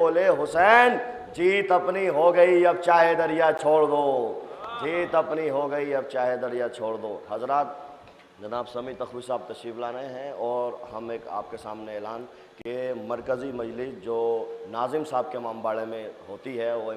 بولے حسین جیت اپنی ہو گئی اب چاہے دریا چھوڑ دو، جیت اپنی ہو گئی اب چاہے دریا چھوڑ دو۔ حضرات، جناب سمیع تخوی صاحب تشریف لا رہے ہیں اور ہم ایک آپ کے سامنے اعلان کہ مرکزی مجلس جو ناظم صاحب کے امام باڑے میں ہوتی ہے وہ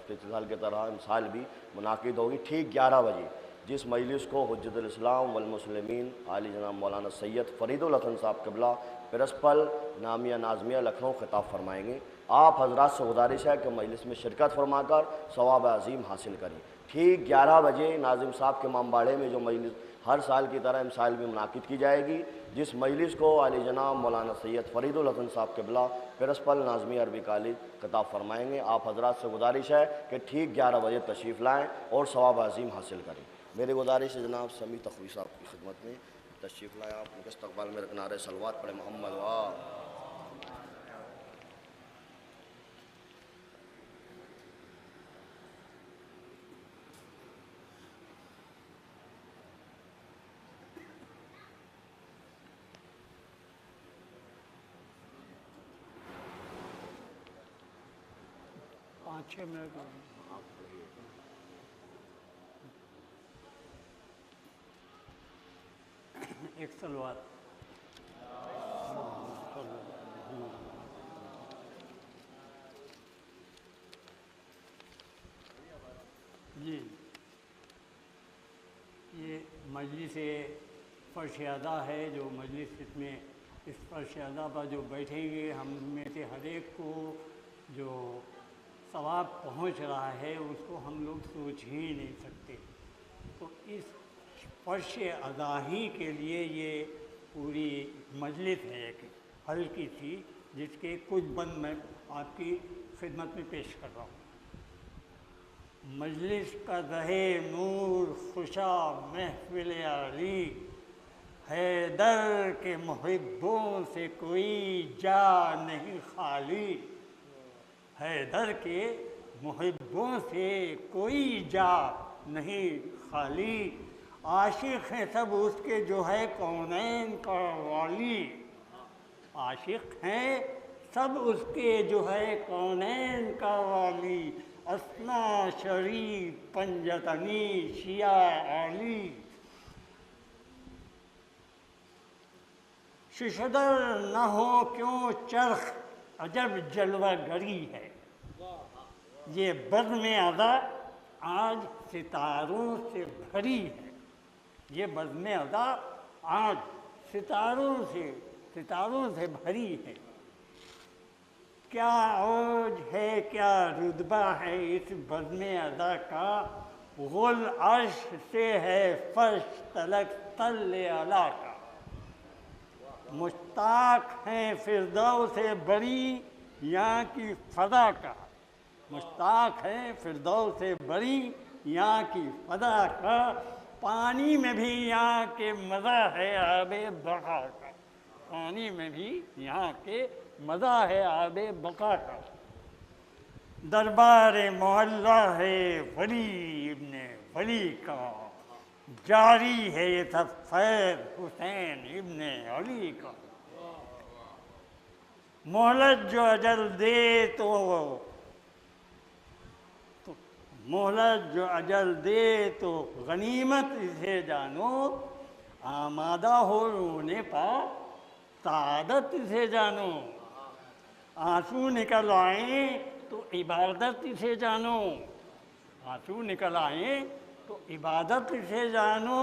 پچھلے سال کی طرح امسال بھی منعقد ہوگی ٹھیک 11 بجے، جس مجلس کو حجت الاسلام والمسلمین عالی جناب مولانا سید فرید الحسن صاحب قبلہ پرنسپل نامیہ نازمیہ لکھنؤ خطاب فرمائیں گے۔ آپ حضرات سے گزارش ہے کہ مجلس میں شرکت فرما کر ثواب عظیم حاصل کریں۔ ٹھیک 11 بجے ناظم صاحب کے امام باڑے میں جو مجلس ہر سال کی طرح امسال بھی منعقد کی جائے گی، جس مجلس کو عالی جناب مولانا سید فرید الحسن صاحب قبلہ پرنسپل نازمیہ عربی کالج خطاب فرمائیں گے۔ آپ حضرات سے گزارش ہے کہ ٹھیک 11 بجے تشریف لائیں اور ثواب عظیم حاصل کریں۔ میری گزارش ہے جناب سمیع تخوی صاحب کی خدمت میں تشریف لائیں، آپ ان کے استقبال میں نعرہ صلوات پڑھیں محمد وآل۔ پانچ چھ منٹ ایک سلوات۔ جی، یہ مجلس فرش ادا ہے، جو مجلس اس فرش ادا پر جو بیٹھیں گے، ہم میں سے ہر ایک کو جو ثواب پہنچ رہا ہے اس کو ہم لوگ سوچ ہی نہیں سکتے۔ تو اس فرش اداہی کے لیے یہ پوری مجلس ہے ایک ہلکی سی، جس کے کچھ بند میں آپ کی خدمت میں پیش کر رہا ہوں۔ مجلس کا رہے نور خوشا محفل علی، حیدر کے محبوں سے کوئی جا نہیں خالی، حیدر کے محبوں سے کوئی جا نہیں خالی، عاشق ہیں سب اس کے جو ہے کونین کا والی، عاشق ہیں سب اس کے جو ہے کونین کا والی، اسنا شریف پنجتنی شیعہ علی، ششدر نہ ہو کیوں چرخ عجب جلوہ گری ہے، یہ بزم ادا آج ستاروں سے بھری ہے، یہ بزم ادا آج ستاروں سے بھری ہے، کیا عوج ہے کیا رتبہ ہے اس بزم ادا کا، غل عرش سے ہے فرش تلک تل اعلیٰ کا، مشتاق ہیں فردوس بری یہاں کی فضا کا، مشتاق ہیں فردوس بری یہاں کی فضا کا، پانی میں بھی یہاں کے مزہ ہے آب بقا کا، پانی میں بھی یہاں کے مزہ ہے آب بقا کا، دربار معلیٰ ہے ولی ابن ولی کا، جاری ہے یہ سب فیض حسین ابن علی کا، مہلت جو اجل دے تو غنیمت اسے جانو، آمادہ ہو رونے پا سعادت اسے جانو، آنسو نکل آئیں تو عبادت اسے جانو، آنسو نکل آئیں تو عبادت اسے جانو،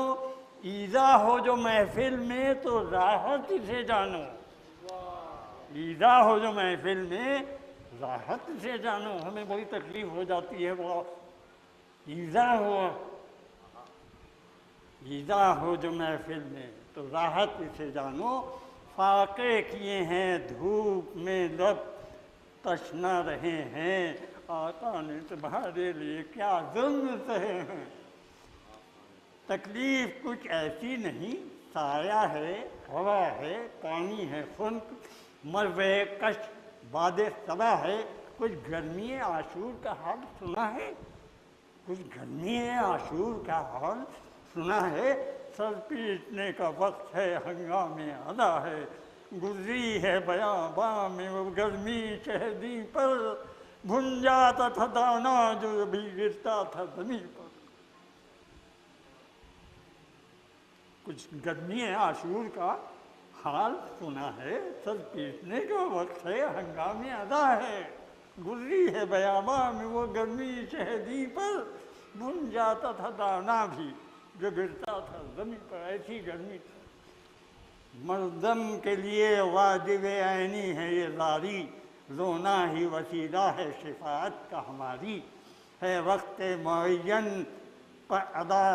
ایذا ہو جو محفل میں تو راحت اسے جانو، ایذا ہو جو محفل میں راحت اسے جانو، ہمیں بڑی تکلیف ہو جاتی ہے، وہ ایذا ہو جو محفل میں تو راحت اسے جانو، فاقے کیے ہیں دھوپ میں لب تشنا رہے ہیں، آقا نے تمہارے لیے کیا ظلم سہے ہیں، تکلیف کچھ ایسی نہیں، سایہ ہے ہوا ہے پانی ہے خنک، مروے کش باد صبا ہے، کچھ گرمی عاشور کا حال سنا ہے، کچھ گرمی عاشور کا حال سنا ہے، سر پیٹنے کا وقت ہے ہنگامِ ادا ہے، گزری ہے بیاباں میں وہ گرمی شہدی پر، بھن جاتا تھا دانا جو بھی گرتا تھا زمین پر۔ کچھ گرمی عاشور کا حال سنا ہے، سر پیٹنے کا وقت ہے، ہنگامی ادا ہے۔ گزری ہے بیاباں میں وہ گرمی شہدی پر، بھن جاتا تھا دانا بھی جو گرتا تھا زمین پر، ایسی گرمی تھی۔ مردم کے لیے واجب عینی ہے یہ زاری، رونا ہی وسیلہ ہے شفاعت کا ہماری۔ ہے وقت معین پر ادا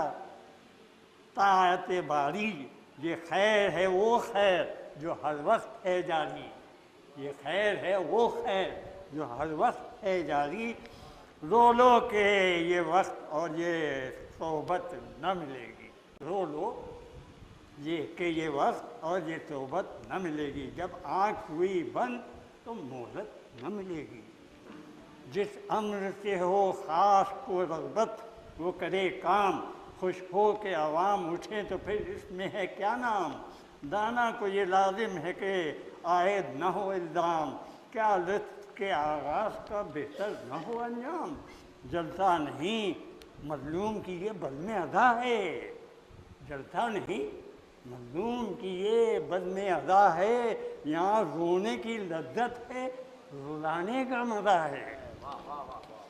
طاعت باری، یہ خیر ہے وہ خیر جو ہر وقت ہے جاری، یہ خیر ہے وہ خیر جو ہر وقت ہے جاری۔ رو لو کہ یہ وقت اور یہ صحبت نہ ملے گی، رو لو یہ کہ یہ وقت اور یہ صحبت نہ ملے گی، جب آنکھ ہوئی بند تو مہلت نہ ملے گی۔ جس امر سے ہو خاص کو رغبت وہ کرے کام، خوش ہو کے عوام اٹھیں تو پھر اس میں ہے کیا نام۔ دانا کو یہ لازم ہے کہ عائد نہ ہو الزام، کیا لطف کے آغاز کا بہتر نہ ہو انجام۔ جلسہ نہیں مظلوم کی یہ بزم ادا ہے، جلسہ نہیں مظلوم کی یہ بزم ادا ہے، یہاں رونے کی لذت ہے رلانے کا مزہ ہے،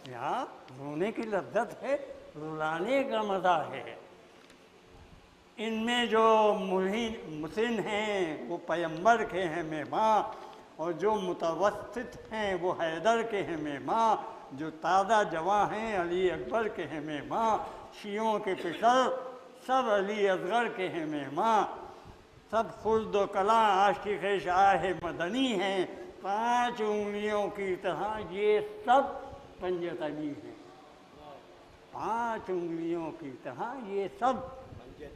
یہاں رونے کی لذت ہے رلانے کا مزہ ہے۔ ان میں جو محسن ہیں وہ پیمبر کے ہیں مہماں، اور جو متوسط ہیں وہ حیدر کے ہیں مہماں، جو تازہ جواں ہیں علی اکبر کے ہیں مہماں، شیعوں کے پسر سب علی اصغر کے ہیں مہماں، سب خلد و کلاں عاشق شاہ مدنی ہیں، 5 انگلیوں کی طرح یہ سب پنجتنی ہیں، 5 انگلیوں کی طرح یہ سب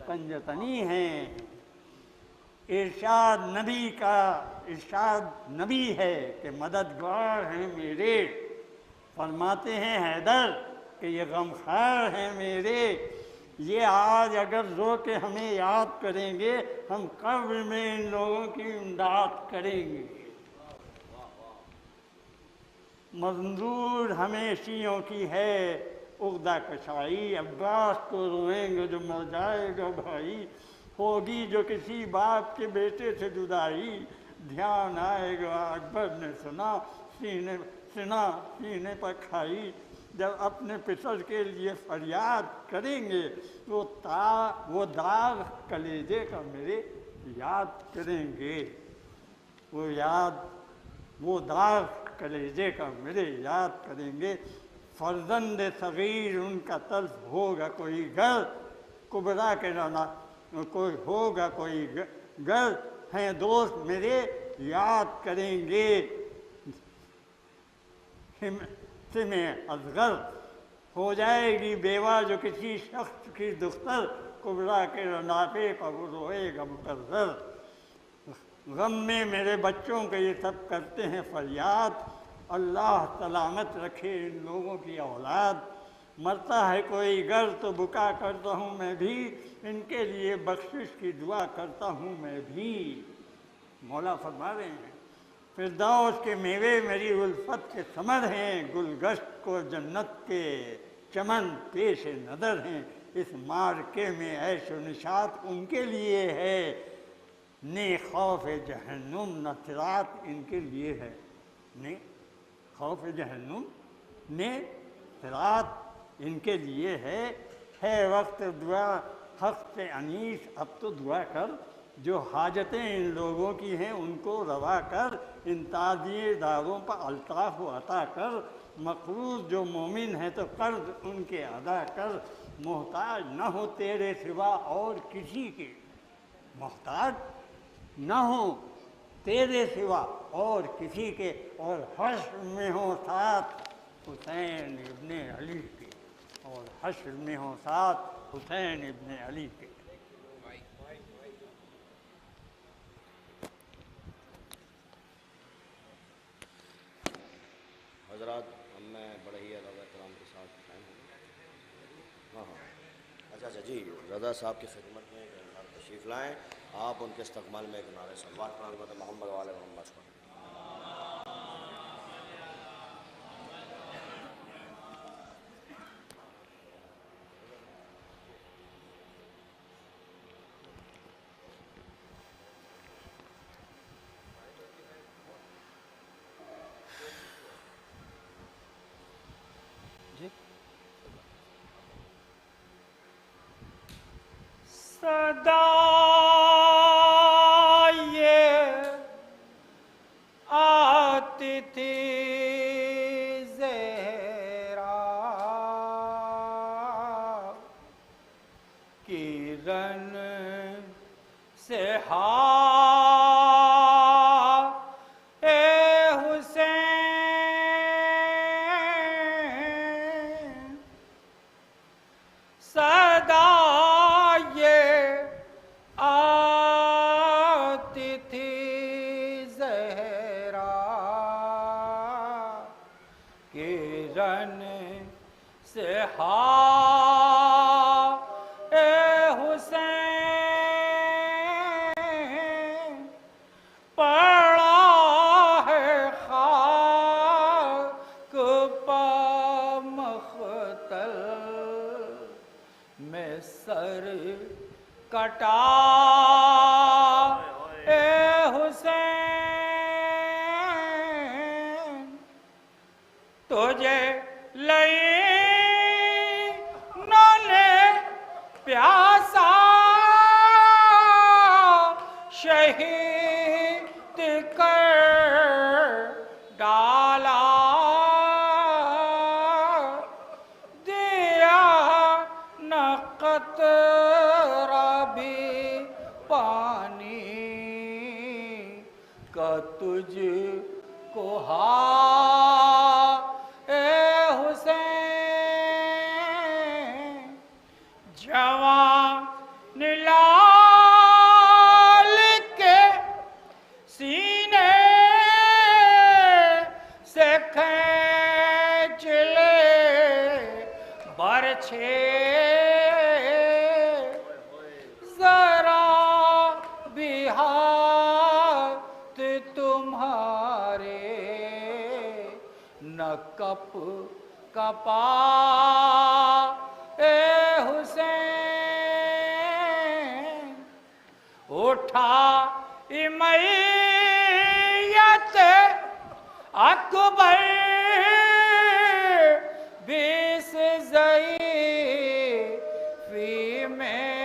پنجتنی ہیں۔ ارشاد نبی ہے کہ مددگار ہیں میرے، فرماتے ہیں حیدر کہ یہ غمخوار ہیں میرے، یہ آج اگر رو کے ہمیں یاد کریں گے ہم قبر میں ان لوگوں کی امداد کریں گے۔ منظور ہمیں شیعوں کی ہے عقدہ کشائی، عباس کو روئیں گے جو مر جائے گا بھائی، ہوگی جو کسی باپ کے بیٹے سے جدائی، دھیان آئے گا اکبر نے سنا سینے پر کھائی، جب اپنے پسر کے لیے فریاد کریں گے وہ داغ کلیجے کا میرے یاد کریں گے، وہ داغ کلیجے کا میرے یاد کریں گے۔ فرزند صغیر ان کا تلف ہوگا کوئی گھر، کبریٰ کے رنا کوئی ہوگا کوئی گھر، ہیں دوست میرے یاد کریں گے سم اصغر، ہو جائے گی بیوہ جو کسی شخص کی دختر، کبریٰ کے رناپے پر وہ روئے گا مقرر۔ غم میں میرے بچوں کے یہ سب کرتے ہیں فریاد، اللہ سلامت رکھے ان لوگوں کی اولاد۔ مرتا ہے کوئی گر تو بکا کرتا ہوں میں بھی، ان کے لیے بخشش کی دعا کرتا ہوں میں بھی۔ مولا فرما رہے ہیں فردوس کے میوے میری الفت کے ثمر ہیں، گلگشت کو جنت کے چمن پیش نظر ہیں، اس مارکے میں عیش و نشاط ان کے لیے ہے، نے خوف جہنم نہ صراط ان کے لیے ہے، نے خوف جہنم نے صراط ان کے لیے ہے وقت دعا حق سے انیس، اب تو دعا کر جو حاجتیں ان لوگوں کی ہیں ان کو روا کر، ان تعزیے داروں پر الطاف و عطا کر، مقروض جو مومن ہے تو قرض ان کے ادا کر، محتاج نہ ہو تیرے سوا اور کسی کے، محتاج نہ ہو تیرے سوا اور کسی کے، اور حشر میں ہو ساتھ حسین ابن علی کے، اور حشر میں ہو ساتھ حسین ابن علی کے۔ حضرات ہم میں بڑے ہی رضا کرام کے ساتھ قائم ہوں۔ ہاں اچھا جی، رضا صاحب کی خدمت میں تشریف لائیں۔ آپ ان کے استقبال میں ایک نعرے صلوات پر حضرت محمد و آل محمد کو صدا یہ آتی تھی زہرا کرن سے حسین صدا آتی تھی زہرا کرن سے حسین پڑا ہے خاک پا مختل میں سر کٹا اے حسین تجھے لعینوں نے پیاسا شہید کر ڈالا دیا نہ قطرہ بھی پانی کا تجھ کو اے حسین جوان لال کے سینے سے کھینچ لے برچھے ذرا بھی ہاتھ تمہارے نہ کپ کپا اے حسین اٹھا امیت اکبر بیس ضعیفی میں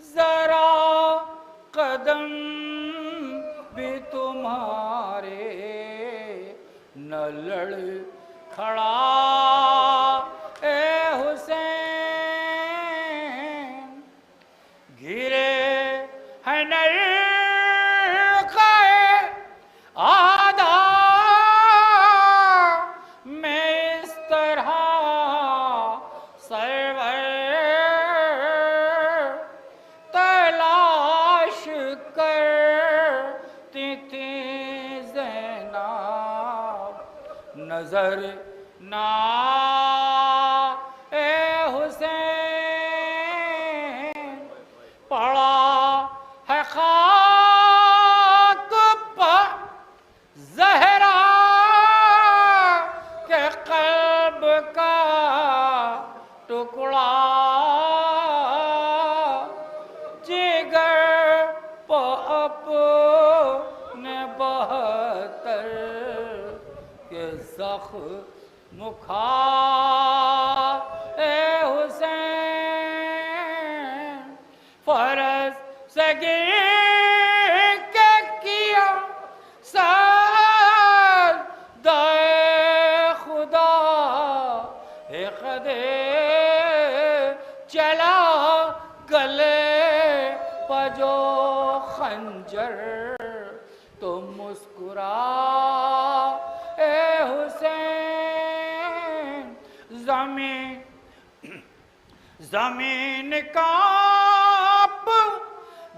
ذرا قدم بھی تمہارے نہ لڑ کھڑا اے حسین گرے ہیں نرخے آدھا میں اس طرح سرور تلاش کرتی تھی زینب نظر نہ اے حسین پڑا ہے خاک پر زہرا کے قلب کا ٹکڑا جگر پہ اپنے بہتر کے زخم کھا اے حسین فرض سے گر کے کیا سجدہ خدا قدے چلا گلے پجو خنجر تو مسکرا اے حسین زمین کانپ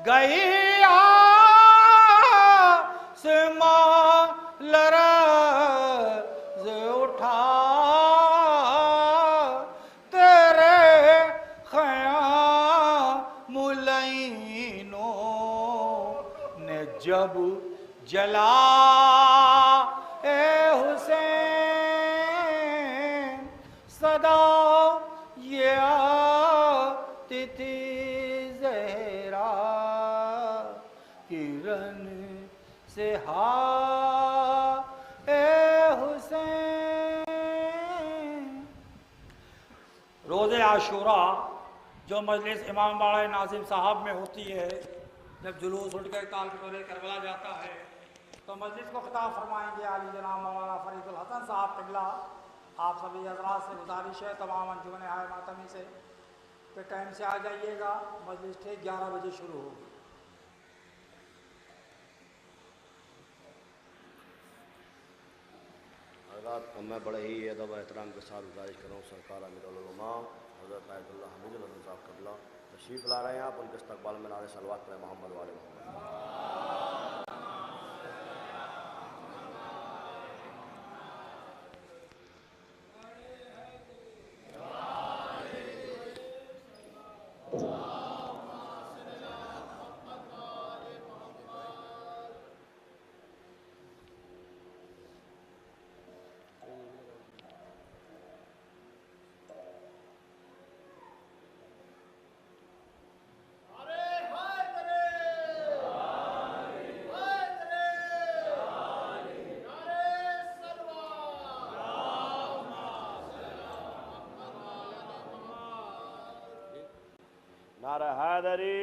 گئی آسمان لرز اٹھا تیرے خیام جلا اے حسین صدا یہ آتی تھی زہرا کرن سے ہا اے حسین۔ روز عاشورہ جو مجلس امام باڑہ ناظم صاحب میں ہوتی ہے، جب جلوس اٹھ کر تالکٹورہ کربلا جاتا ہے تو مجلس کو خطاب فرمائیں گے عالی جناب مولانا فرید الحسن صاحب قبلہ۔ آپ سبھی حضرات سے گزارش ہے، تمام انجمن ہائے ماتمی سے، کہ ٹائم سے آ جائیے گا، مجلس ٹھیک 11 بجے شروع ہوگی۔ حضرات میں بڑے ہی ادب و احترام کے ساتھ گزارش کر رہا ہوں سرکار امیر العلماء حضرت آیت اللہ حمید الحسن صاحب قبلہ تشریف لا رہے ہیں، آپ ان کے استقبال میں نعرہ صلوات کریں محمد والے محمد۔ نعرہ حیدری،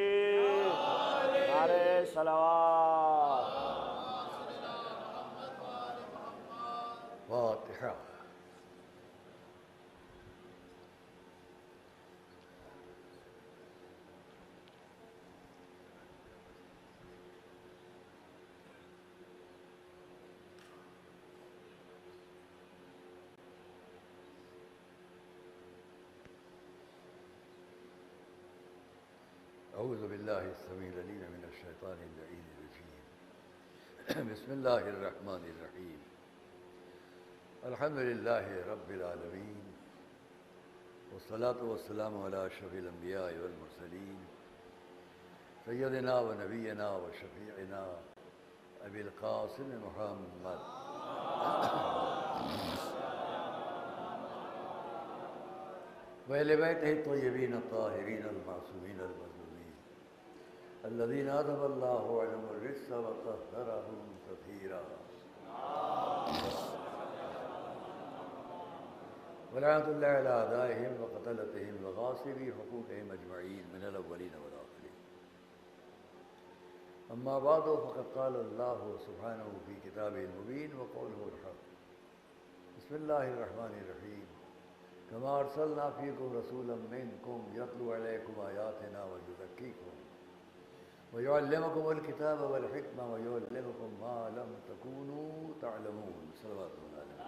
نعرہ صلوات، فاتحہ۔ أعوذ بالله السميع العليم من الشيطان اللعين الرجيم بسم الله الرحمن الرحيم الحمد لله رب العالمين والصلاة والسلام على أشرف الأنبياء والمرسلين سيدنا ونبينا وشفيعنا أبي القاسم محمد وأهل بيته الطيبين الطاهرين المعصومين المظلومين الذين أذهب الله عنهم الرجس وطهرهم تطهيرا ولعنة الله على أعدائهم وقتلتهم وغاصبي حقوقهم أجمعين من الأولين والآخرين. أما بعد فقد قال الله سبحانه في كتابه المبين وقوله الحق. بسم الله الرحمن الرحيم. كما أرسلنا فيكم رسولا منكم يتلو عليكم آياتنا ويزكيكم ويعلمكم الكتاب والحكمة ويعلمكم ما لم تكونوا تعلمون. صلوات الله علیہ.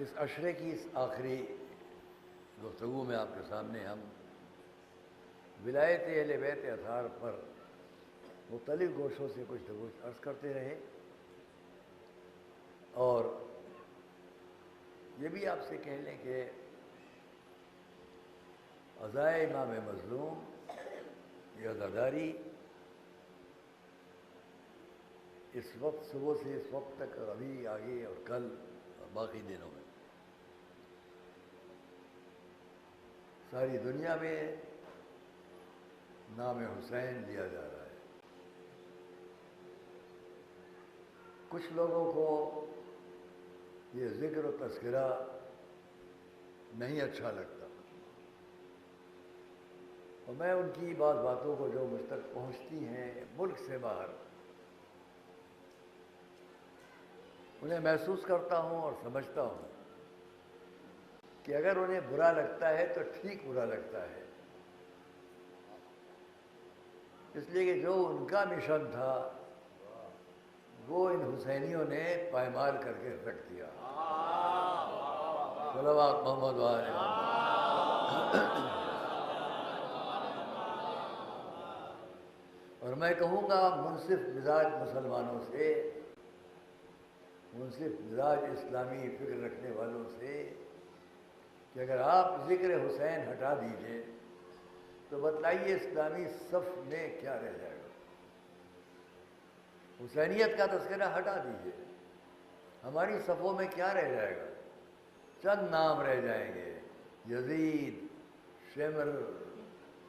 اس عشرے کی اس آخری گفتگو میں آپ کے سامنے ہم ولایت اہل بیت اطہار پر مختلف گوشوں سے کچھ نہ کچھ عرض کرتے رہے، اور یہ بھی آپ سے کہہ لیں کہ عزائے امام مظلوم یہ عزاداری اس وقت صبح سے اس وقت تک اور ابھی آگے اور کل اور باقی دنوں میں ساری دنیا میں نام حسین لیا جا رہا ہے. کچھ لوگوں کو یہ ذکر و تذکرہ نہیں اچھا لگتا، اور میں ان کی باتوں کو جو مجھ تک پہنچتی ہیں ملک سے باہر، انہیں محسوس کرتا ہوں اور سمجھتا ہوں کہ اگر انہیں برا لگتا ہے تو ٹھیک برا لگتا ہے، اس لیے کہ جو ان کا مشن تھا وہ ان حسینیوں نے پائمال کر کے رکھ دیا. صلوات محمد والے. اور میں کہوں گا منصف مزاج مسلمانوں سے، منصف مزاج اسلامی فکر رکھنے والوں سے، کہ اگر آپ ذکر حسین ہٹا دیجئے تو بتلائیے اسلامی صف میں کیا رہ جائے گا؟ حسینیت کا تذکرہ ہٹا دیجیے، ہماری صفوں میں کیا رہ جائے گا؟ چند نام رہ جائیں گے، یزید، شمر،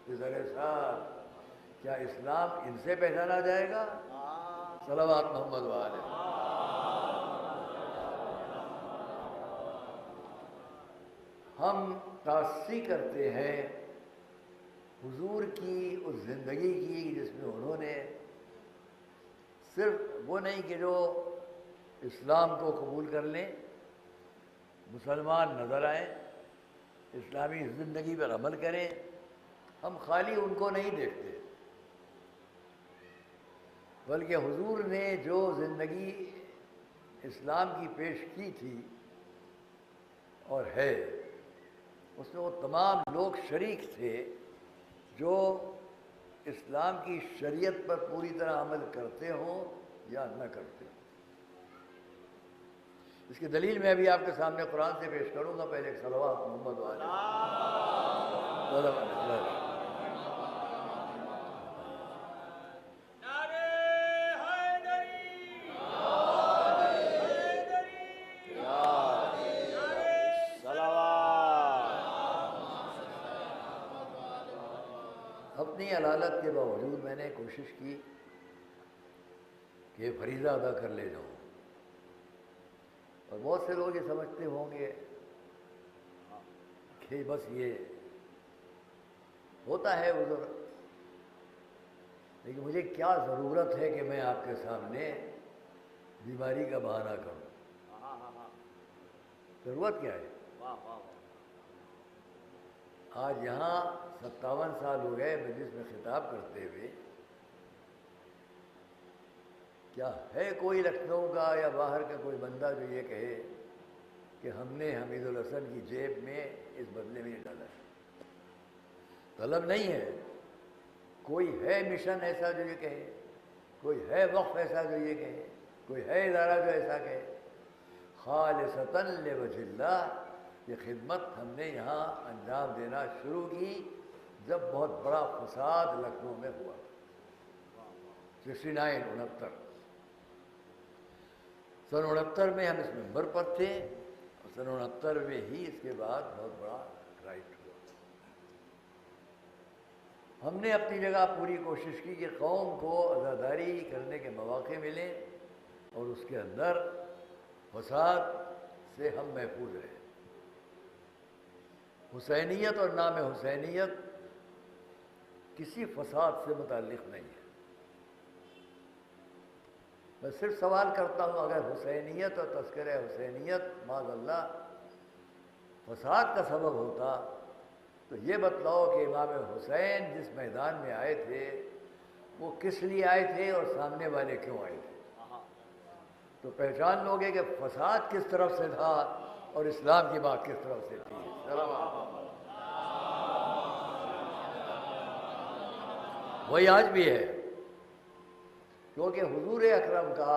فضل سعد۔ کیا اسلام ان سے پہچانا جائے گا؟ صلوات محمد والے۔ ہم تاسی کرتے ہیں حضور کی اس زندگی کی جس میں انہوں نے صرف وہ نہیں کہ جو اسلام کو قبول کر لیں، مسلمان نظر آئیں، اسلامی زندگی پر عمل کریں، ہم خالی ان کو نہیں دیکھتے، بلکہ حضور نے جو زندگی اسلام کی پیش کی تھی اور ہے، اس میں وہ تمام لوگ شریک تھے جو اسلام کی شریعت پر پوری طرح عمل کرتے ہوں یا نہ کرتے ہوں۔ اس کی دلیل میں ابھی آپ کے سامنے قرآن سے پیش کروں گا، پہلے ایک صلوات محمد والے۔ اپنی علالت کے باوجود میں نے کوشش کی کہ فریضہ ادا کر لے جاؤں، اور بہت سے لوگ یہ سمجھتے ہوں گے کہ بس یہ ہوتا ہے عذر، لیکن مجھے کیا ضرورت ہے کہ میں آپ کے سامنے بیماری کا بہانہ کروں؟ ضرورت کیا ہے؟ آج یہاں 57 سال ہو گئے مجلس میں خطاب کرتے ہوئے، کیا ہے کوئی لکھنؤ کا یا باہر کا کوئی بندہ جو یہ کہے کہ ہم نے حمید الحسن کی جیب میں اس بدلے میں ڈالا ہے؟ طلب نہیں ہے۔ کوئی ہے مشن ایسا جو یہ کہے، کوئی ہے وقف ایسا جو یہ کہے، کوئی ہے ادارہ جو ایسا کہے؟ خالصتاً لوجہ اللہ یہ خدمت ہم نے یہاں انجام دینا شروع کی جب بہت بڑا فساد لکھنؤ میں ہوا، 69-69 سن 69 میں ہم اس ممبر پر تھے، اور سن 69 میں ہی اس کے بعد بہت بڑا رائٹ ہوا۔ ہم نے اپنی جگہ پوری کوشش کی کہ قوم کو عزاداری کرنے کے مواقع ملیں اور اس کے اندر فساد سے ہم محفوظ رہیں۔ حسینیت اور نام حسینیت کسی فساد سے متعلق نہیں ہے۔ میں صرف سوال کرتا ہوں، اگر حسینیت اور تذکرہ حسینیت معاذ اللہ فساد کا سبب ہوتا تو یہ بتلاؤ کہ امام حسین جس میدان میں آئے تھے وہ کس لیے آئے تھے اور سامنے والے کیوں آئے تھے؟ تو پہچان لوگے کہ فساد کس طرف سے تھا اور اسلام کی بات کس طرف سے تھی۔ وہی آج بھی ہے، کیونکہ حضور اکرم کا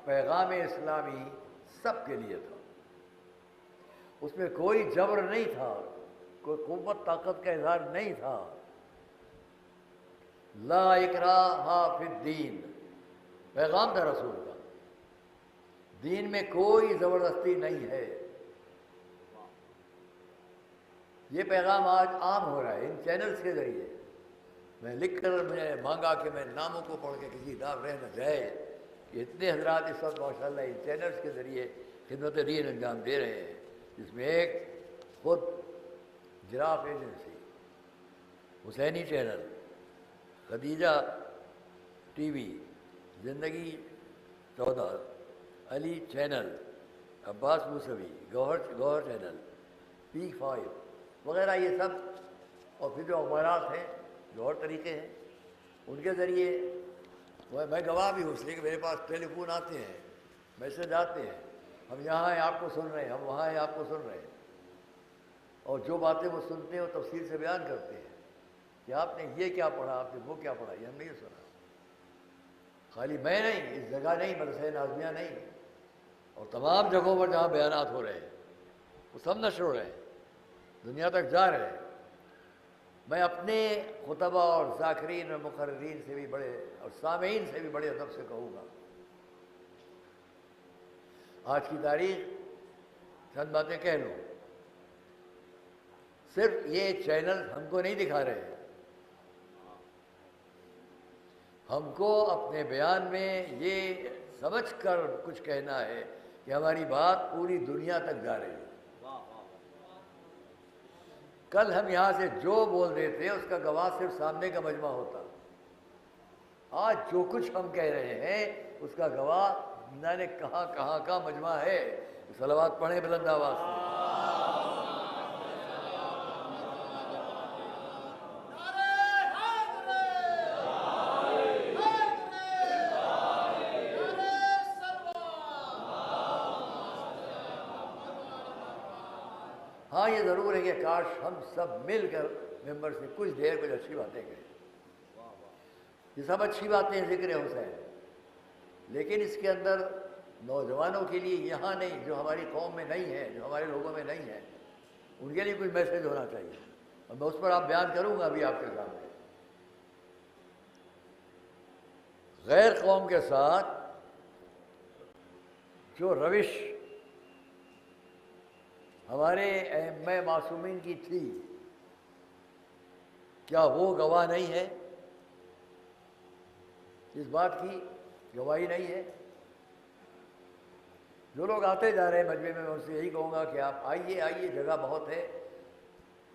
پیغام اسلامی سب کے لیے تھا، اس میں کوئی جبر نہیں تھا، کوئی قوت طاقت کا اظہار نہیں تھا۔ لا اکراہ فی الدین پیغام تھا رسول کا، دین میں کوئی زبردستی نہیں ہے۔ یہ پیغام آج عام ہو رہا ہے ان چینلز کے ذریعے۔ میں لکھ کر میں نے مانگا کہ میں ناموں کو پڑھ کے کسی نام رہ نہ جائے، کہ اتنے حضرات اس وقت ماشاءاللہ ان چینلز کے ذریعے خدمت دین انجام دے رہے ہیں، جس میں ایک خود جراف ایجنسی، حسینی چینل، خدیجہ ٹی وی، زندگی 14، علی چینل، عباس موسوی، گوہر چینل، P5 وغیرہ، یہ سب، اور پھر جو اخبارات ہیں جو اور طریقے ہیں ان کے ذریعے میں گواہ بھی ہوں، اس لیے کہ میرے پاس ٹیلی فون آتے ہیں، میسج آتے ہیں، ہم یہاں ہیں آپ کو سن رہے ہیں، ہم وہاں ہیں آپ کو سن رہے ہیں، اور جو باتیں وہ سنتے ہیں وہ تفصیل سے بیان کرتے ہیں کہ آپ نے یہ کیا پڑھا، آپ نے وہ کیا پڑھا، یہ ہم نہیں سنا۔ خالی میں نہیں، اس جگہ نہیں، مدرسہ نازمیہ نہیں، اور تمام جگہوں پر جہاں بیانات ہو رہے ہیں وہ سب نشر ہو رہے ہیں، دنیا تک جا رہے ہیں۔ میں اپنے خطبہ اور ذاکرین اور مقررین سے بھی بڑے اور سامعین سے بھی بڑے ادب سے کہوں گا، آج کی تاریخ چند باتیں کہہ لوں، صرف یہ چینل ہم کو نہیں دکھا رہے ہیں، ہم کو اپنے بیان میں یہ سمجھ کر کچھ کہنا ہے کہ ہماری بات پوری دنیا تک جا رہی ہے۔ کل ہم یہاں سے جو بول رہے تھے اس کا گواہ صرف سامنے کا مجمع ہوتا، آج جو کچھ ہم کہہ رہے ہیں اس کا گواہ نہ نے کہاں کہاں کا مجمع ہے۔ صلوات پڑھیں بلند آواز سے۔ ہاں یہ ضرور ہے کہ کاش ہم سب مل کر ممبر سے کچھ دیر کچھ اچھی باتیں کریں، یہ سب اچھی باتیں ہیں ذکر حسین، لیکن اس کے اندر نوجوانوں کے لیے یہاں نہیں، جو ہماری قوم میں نہیں ہے، جو ہمارے لوگوں میں نہیں ہے، ان کے لیے کچھ میسج ہونا چاہیے، اور میں اس پر آپ بیان کروں گا ابھی آپ کے سامنے۔ غیر قوم کے ساتھ جو روش ہمارے ائمہ معصومین کی تھی، کیا وہ گواہ نہیں ہے؟ اس بات کی گواہی نہیں ہے؟ جو لوگ آتے جا رہے ہیں مجمع میں، ان سے یہی کہوں گا کہ آپ آئیے آئیے، جگہ بہت ہے،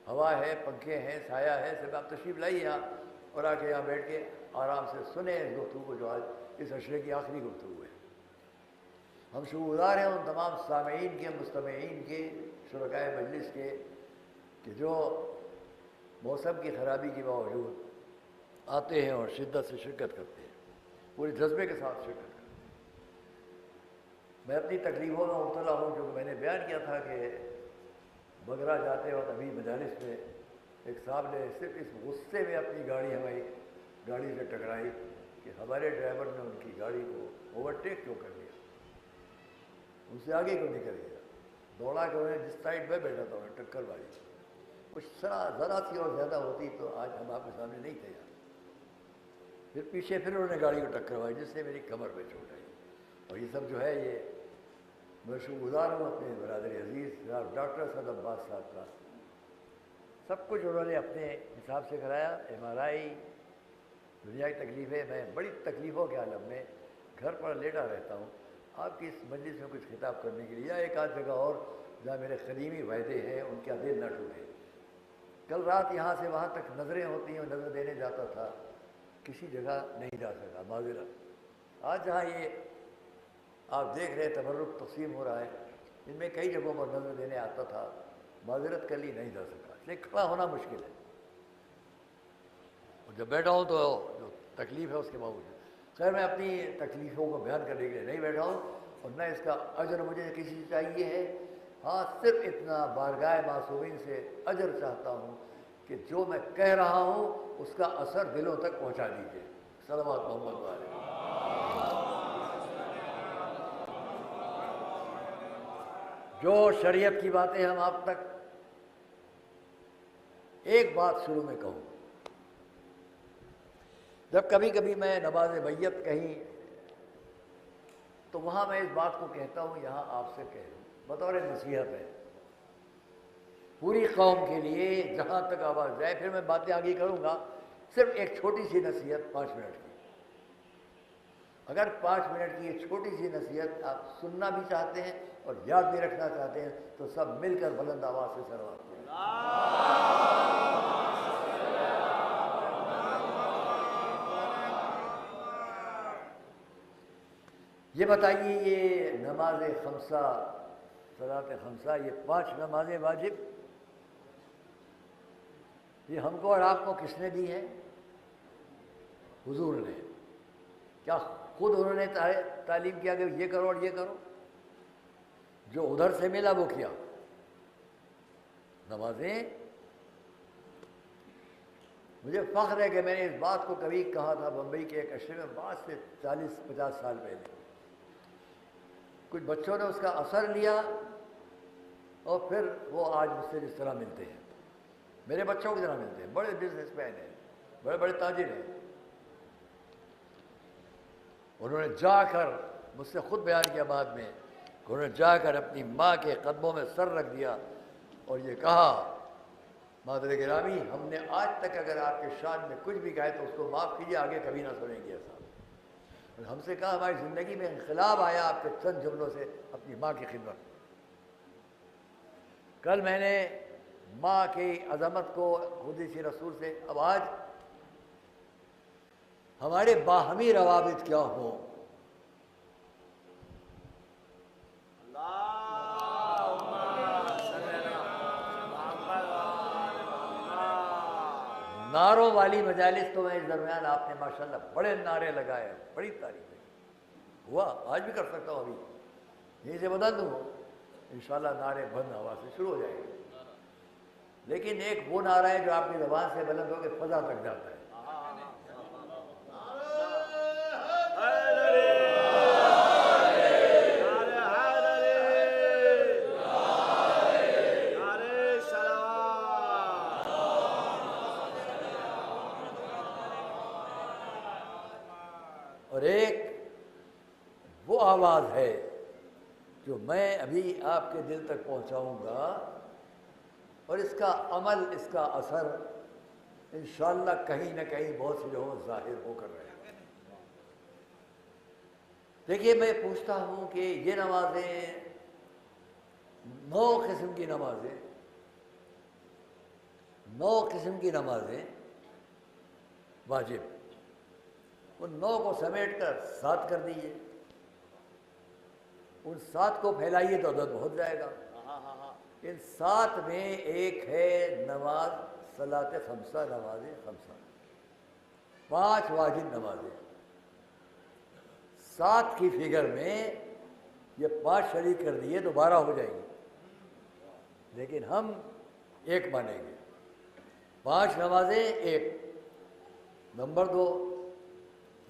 ہوا ہے، پنکھے ہیں، سایہ ہے، سب آپ تشریف لائیے یہاں اور آ کے یہاں بیٹھ کے آرام سے سنیں اس گفتگو کو جو آج اس عشرے کی آخری گفتگو ہے۔ ہم شکرگزار ہیں ان تمام سامعین کے، مستمعین کے، شرکائے مجلس کے، کہ جو موسم کی خرابی کے باوجود آتے ہیں اور شدت سے شرکت کرتے ہیں، پورے جذبے کے ساتھ شرکت کرتے ہیں۔ میں اپنی تکلیفوں میں مبتلا ہوں، کیونکہ میں نے بیان کیا تھا کہ بگرا جاتے وقت ابھی مجالس میں ایک صاحب نے صرف اس غصے میں اپنی گاڑی ہماری گاڑی سے ٹکرائی کہ ہمارے ڈرائیور نے ان کی گاڑی کو اوورٹیک کیوں کر لیا، ان سے آگے کیوں نکل گیا، دوڑا کے انہیں جس سائڈ میں بیٹھا تھا انہیں ٹکر ماری، کچھ ذرا سی اور زیادہ ہوتی تو آج ہم آپ کے سامنے نہیں تھے یار۔ پھر پیچھے پھر انہوں نے گاڑی کو ٹکر ماری جس سے میری کمر پہ چوٹ آئی، اور یہ سب جو ہے یہ میں شکرگزار ہوں اپنے برادر عزیز جناب ڈاکٹر اسد عباس صاحب کا، سب کچھ انہوں نے اپنے حساب سے کرایا، ایم آر آئی، دنیا کی تکلیفیں، میں بڑی تکلیفوں کے عالم میں گھر پر لیٹا رہتا ہوں، آپ کی اس مجلس میں کچھ خطاب کرنے کے لیے، یا ایک آدھ جگہ اور جہاں میرے قدیمی وعدے ہیں ان کا دل نہ ٹوٹے۔ کل رات یہاں سے وہاں تک نظریں ہوتی ہیں، نظر دینے جاتا تھا، کسی جگہ نہیں جا سکا، معذرت۔ آج جہاں یہ آپ دیکھ رہے تبرک تقسیم ہو رہا ہے، ان میں کئی جگہوں پر نظر دینے آتا تھا، معذرت کل ہی نہیں جا سکا، اس لیے کھڑا ہونا مشکل ہے، اور جب بیٹھا ہوں تو جو تکلیف ہے اس کے باوجود، خیر میں اپنی تکلیفوں کو بیان کرنے کے لیے نہیں بیٹھا ہوں، اور نہ اس کا اجر مجھے کسی سے چاہیے ہے، ہاں صرف اتنا بارگاہ معصومین سے اجر چاہتا ہوں کہ جو میں کہہ رہا ہوں اس کا اثر دلوں تک پہنچا دیجیے۔ صلوات محمد والے۔ جو شریعت کی باتیں ہم آپ تک، ایک بات شروع میں کہوں، جب کبھی کبھی میں نماز بیت کہیں تو وہاں میں اس بات کو کہتا ہوں، یہاں آپ سے کہہ رہا ہوں بطور نصیحت ہے پوری قوم کے لیے، جہاں تک آواز جائے، پھر میں باتیں آگے کروں گا، صرف ایک چھوٹی سی نصیحت 5 منٹ کی، اگر 5 منٹ کی یہ چھوٹی سی نصیحت آپ سننا بھی چاہتے ہیں اور یاد بھی رکھنا چاہتے ہیں تو سب مل کر بلند آواز سے صلوات پڑھیں۔ یہ بتائیے، یہ نماز خمسہ، صلاۃ خمسہ، یہ 5 نمازیں واجب، یہ ہم کو اور آپ کو کس نے دی ہے؟ حضور نے۔ کیا خود انہوں نے تعلیم کیا کہ یہ کرو اور یہ کرو؟ جو ادھر سے ملا وہ کیا؟ نمازیں۔ مجھے فخر ہے کہ میں نے اس بات کو کبھی کہا تھا بمبئی کے ایک عشرے میں، بعد سے 40-50 سال پہلے، کچھ بچوں نے اس کا اثر لیا اور پھر وہ آج مجھ سے جس طرح ملتے ہیں۔ میرے بچوں کی طرح ملتے ہیں، بڑے بزنس مین ہیں، بڑے بڑے تاجر ہیں. انہوں نے جا کر مجھ سے خود بیان کیا بعد میں، انہوں نے جا کر اپنی ماں کے قدموں میں سر رکھ دیا اور یہ کہا مادر گرامی ہم نے آج تک اگر آپ کے شان میں کچھ بھی کہا ہے تو اس کو معاف کیجیے، آگے کبھی نہ سنیں گے ایسا. اور ہم سے کہا ہماری زندگی میں انقلاب آیا آپ کے چند جملوں سے اپنی ماں کی خدمت. کل میں نے ماں کی عظمت کو حدیث رسول سے، اب آج ہمارے باہمی روابط کیا ہوں. نعروں والی مجالس تو میں اس درمیان آپ نے ماشاءاللہ بڑے نعرے لگائے، بڑی تعریف ہے. ہوا آج بھی کر سکتا ہوں، ابھی یہیں سے بدل دوں انشاءاللہ نعرے بند ہوا سے شروع ہو جائیں گے. لیکن ایک وہ نعرہ ہے جو آپ کی زبان سے بلند ہو کے فضا تک جاتا ہے. اور ایک وہ آواز ہے جو میں ابھی آپ کے دل تک پہنچاؤں گا اور اس کا عمل، اس کا اثر انشاءاللہ کہیں نہ کہیں بہت سی جگہوں ظاہر ہو کر رہے ہیں. دیکھیے میں پوچھتا ہوں کہ یہ نمازیں 9 قسم کی نمازیں، 9 قسم کی نمازیں واجب، ان 9 کو سمیٹ کر 7 کر دیجیے، ان 7 کو پھیلائیے تو عدد بہت جائے گا. ان 7 میں ایک ہے نماز صلاۃ خمسہ، نماز خمسہ، 5 واجب نمازیں. 7 کی فگر میں یہ 5 شریک کر دیے تو 12 ہو جائیں گے، لیکن ہم ایک مانیں گے. 5 نمازیں ایک. نمبر 2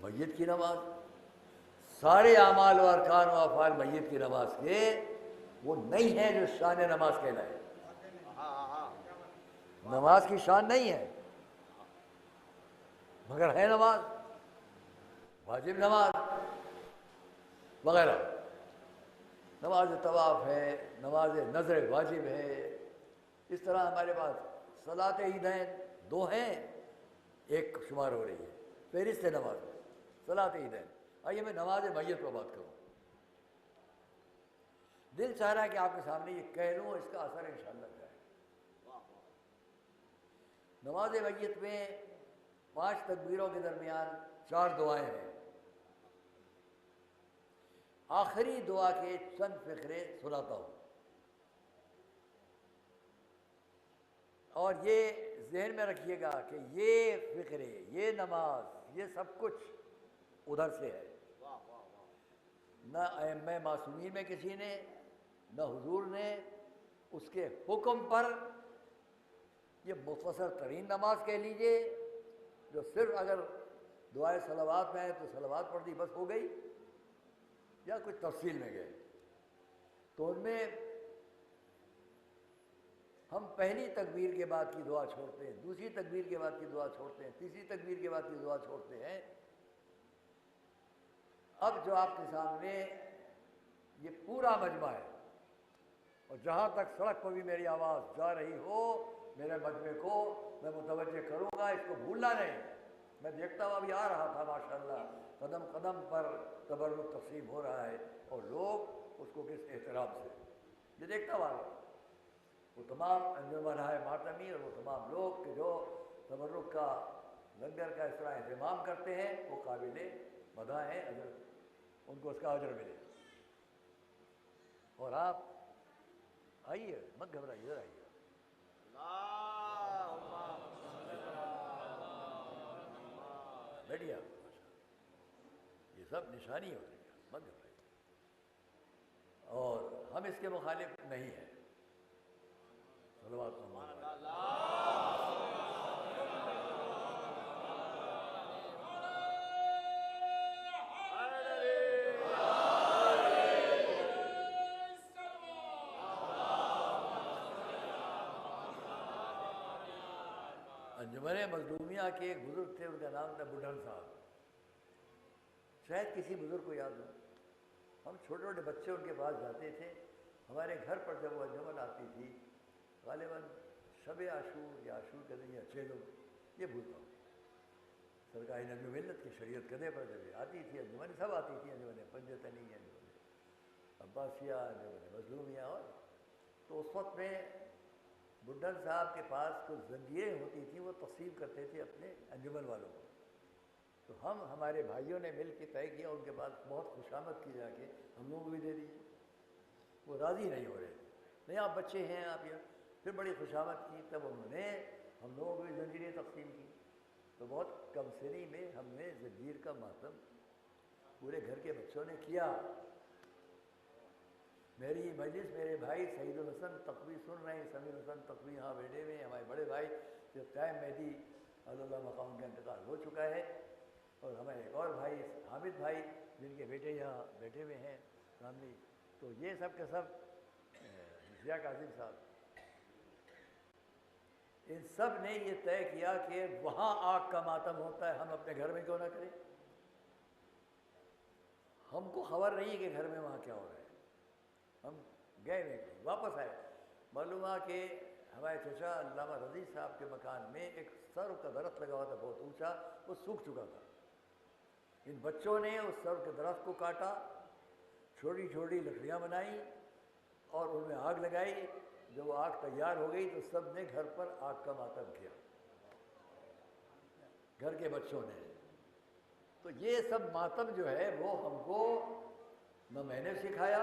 میت کی نماز. سارے اعمال و ارکان و افعال میت کی نماز کے وہ نہیں ہے جو شان نماز کہلائے. نماز کی شان نہیں ہے مگر ہے نماز، واجب نماز وغیرہ. نماز طواف ہے، نماز نظر واجب ہے. اس طرح ہمارے پاس صلاۃ عیدین 2 ہیں، ایک شمار ہو رہی ہے فہرست نماز میں صلاۃ عیدین. آئیے میں نماز میت پر بات کروں. دل چاہ رہا ہے کہ آپ کے سامنے یہ کہہ لوں، اس کا اثر انشاءاللہ جائے. نماز میت میں 5 تکبیروں کے درمیان 4 دعائیں ہیں. آخری دعا کے چند فقرے سناتا ہوں اور یہ ذہن میں رکھیے گا کہ یہ فقرے، یہ نماز، یہ سب کچھ ادھر سے ہے. نہ ائمہ معصومین میں کسی نے، نہ حضور نے اس کے حکم پر یہ مختصر ترین نماز کہہ لیجئے جو صرف اگر دعائے صلوات میں ہے تو صلوات پڑھ دی بس ہو گئی، یا کچھ تفصیل میں گئے. تو ان میں ہم پہلی تکبیر کے بعد کی دعا چھوڑتے ہیں، دوسری تکبیر کے بعد کی دعا چھوڑتے ہیں، تیسری تکبیر کے بعد کی دعا چھوڑتے ہیں. اب جو آپ کے سامنے یہ پورا مجمع ہے اور جہاں تک سڑک پر بھی میری آواز جا رہی ہو میرے مجمع کو میں متوجہ کروں گا، اس کو بھولنا نہیں. میں دیکھتا ہوں ابھی آ رہا تھا ماشاءاللہ قدم قدم پر تبرک تقسیم ہو رہا ہے اور لوگ اس کو کس احترام سے یہ دیکھتا ہوا. وہ تمام انجمن ہے ماتمی اور وہ تمام لوگ کہ جو تبرک کا لنگر کا اس طرح اہتمام کرتے ہیں وہ قابل مدح ہیں، اجر ان کو اس کا اجر ملے. اور آپ آئیے، مت گھبرائیے، ادھر آئیے. بیٹھیے آپ، یہ سب نشانی ہو رہی ہے، مت گھبرائیے. اور ہم اس کے مخالف نہیں ہیں. صلوات اللہ. انجمن مظلومیہ کے ایک بزرگ تھے، ان کا نام تھا بڈھن صاحب، شاید کسی بزرگ کو یاد ہو۔ ہم چھوٹے چھوٹے بچے ان کے پاس جاتے تھے، ہمارے گھر پر جب وہ انجمن آتی تھی غالباً شب عاشور یا عاشور کے دن یا چیلوں، یہ بھولتا ہوں، سرکاری نبی ملت کی شریعت کدے پر جب آتی تھی انجمن، سب آتی تھی انجمن پنجتنی، انجمن عباسیہ، انجمن مظلومیہ، اور تو اس وقت میں بڈھن صاحب کے پاس کچھ زنجیریں ہوتی تھیں، وہ تقسیم کرتے تھے اپنے انجمن والوں کو، تو ہم ہمارے بھائیوں نے مل کے طے کیا ان کے بعد بہت خوشامد کی جا کے ہم لوگوں کو بھی دے دیجیے، وہ راضی نہیں ہو رہے تھے، نہیں آپ بچے ہیں آپ یہ، پھر بڑی خوشامد کی، تب انہوں نے ہم لوگوں کو بھی زنجیریں تقسیم کی، تو بہت کم سنی میں ہم نے زنجیر کا ماتم پورے گھر کے بچوں نے کیا۔ میری مجلس میرے بھائی سعید الحسن تقوی سن رہے ہیں، سمیر حسن تقوی یہاں بیٹھے ہوئے ہیں، ہمارے بڑے بھائی جو قائم مہدی اللہ مقام کا انتقال ہو چکا ہے، اور ہمارے ایک اور بھائی حامد بھائی جن کے بیٹے یہاں بیٹھے ہوئے ہیں سامنے، تو یہ سب کے سب ضیاء کاظم صاحب، ان سب نے یہ طے کیا کہ وہاں آگ کا ماتم ہوتا ہے، ہم اپنے گھر میں کیوں نہ کریں؟ ہم کو خبر نہیں ہے کہ گھر میں وہاں کیا ہو رہا ہے، ہم گئے ہوئے تھے، واپس آئے، معلوم ہوا کہ ہمارے چچا علامہ رضی صاحب کے مکان میں ایک سرو کا درخت لگا ہوا تھا بہت اونچا، وہ سوکھ چکا تھا، ان بچوں نے اس سرو کے درخت کو کاٹا، چھوٹی چھوٹی لکڑیاں بنائیں اور ان میں آگ لگائی، جب وہ آگ تیار ہو گئی تو سب نے گھر پر آگ کا ماتم کیا، گھر کے بچوں نے۔ تو یہ سب ماتم جو ہے وہ ہم کو نہ میں نے سکھایا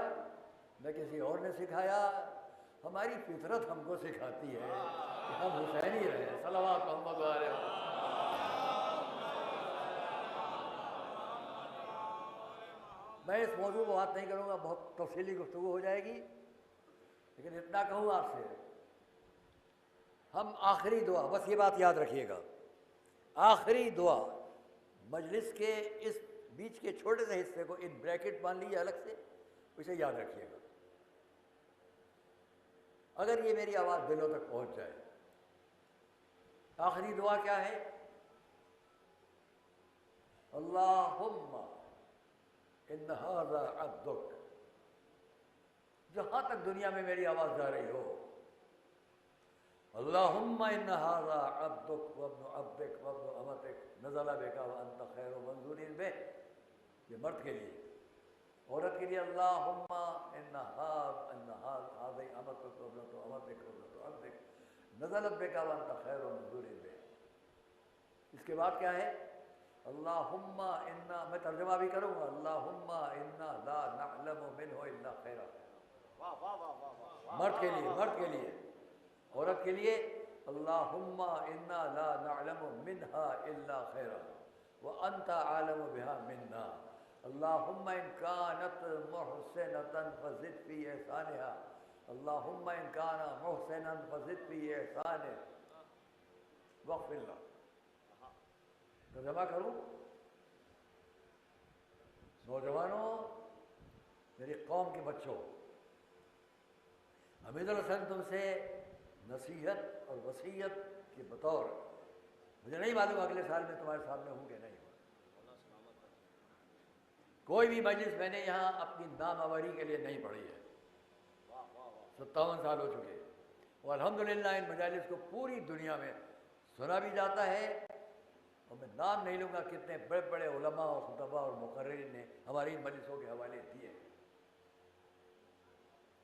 نہ کسی اور نے سکھایا، ہماری فطرت ہم کو سکھاتی ہے کہ ہم حسینی رہیں، صلوات محمد علیہ۔ میں اس موضوع کو بات نہیں کروں گا، بہت تفصیلی گفتگو ہو جائے گی، لیکن اتنا کہوں آپ سے، ہم آخری دعا، بس یہ بات یاد رکھیے گا، آخری دعا مجلس کے اس بیچ کے چھوٹے سے حصے کو ان بریکٹ مان لیجیے الگ سے، اسے یاد رکھیے گا، اگر یہ میری آواز دلوں تک پہنچ جائے۔ آخری دعا کیا ہے؟ اللہم ان ھذا عبدک، جہاں تک دنیا میں میری آواز جا رہی ہو، اللہم ان ھذا عبدک وابن عبدک وابن امتک نزل بک وانت خیر منزول بہ، یہ مرد کے لیے، عورت کے لیے اللہم ان ھذی امتک وابنۃ امتک وابنۃ عبدک نزلت بک وانت خیر منزول بہ۔ اس کے بعد کیا ہے؟ اللہم انا، میں ترجمہ بھی کروں گا، اللہم انا لا نعلم منہ الا خیرا، مرد کے لیے، مرد کے لیے، عورت کے لیے اللہم انا لا نعلم منہا الا خیرا وانت عالم بہا منا، اللہم ان کانت محسنۃ فزد فی احسانہا، اللہم ان کان محسنا فزد فی احسانہ واغفر لہ۔ ترجمہ کروں؟ نوجوانوں، میری قوم کے بچوں، حمید الحسن تم سے نصیحت اور وصیت کے بطور، مجھے نہیں معلوم اگلے سال میں تمہارے سامنے ہوں کہ نہیں ہوں، کوئی بھی مجلس میں نے یہاں اپنی نام آوری کے لیے نہیں پڑھی ہے، 57 سال ہو چکے، اور الحمدللہ ان مجالس کو پوری دنیا میں سنا بھی جاتا ہے، اور میں نام نہیں لوں گا کتنے بڑے بڑے علماء اور خطباء اور مقررین نے ہماری ان مجلسوں کے حوالے دیے،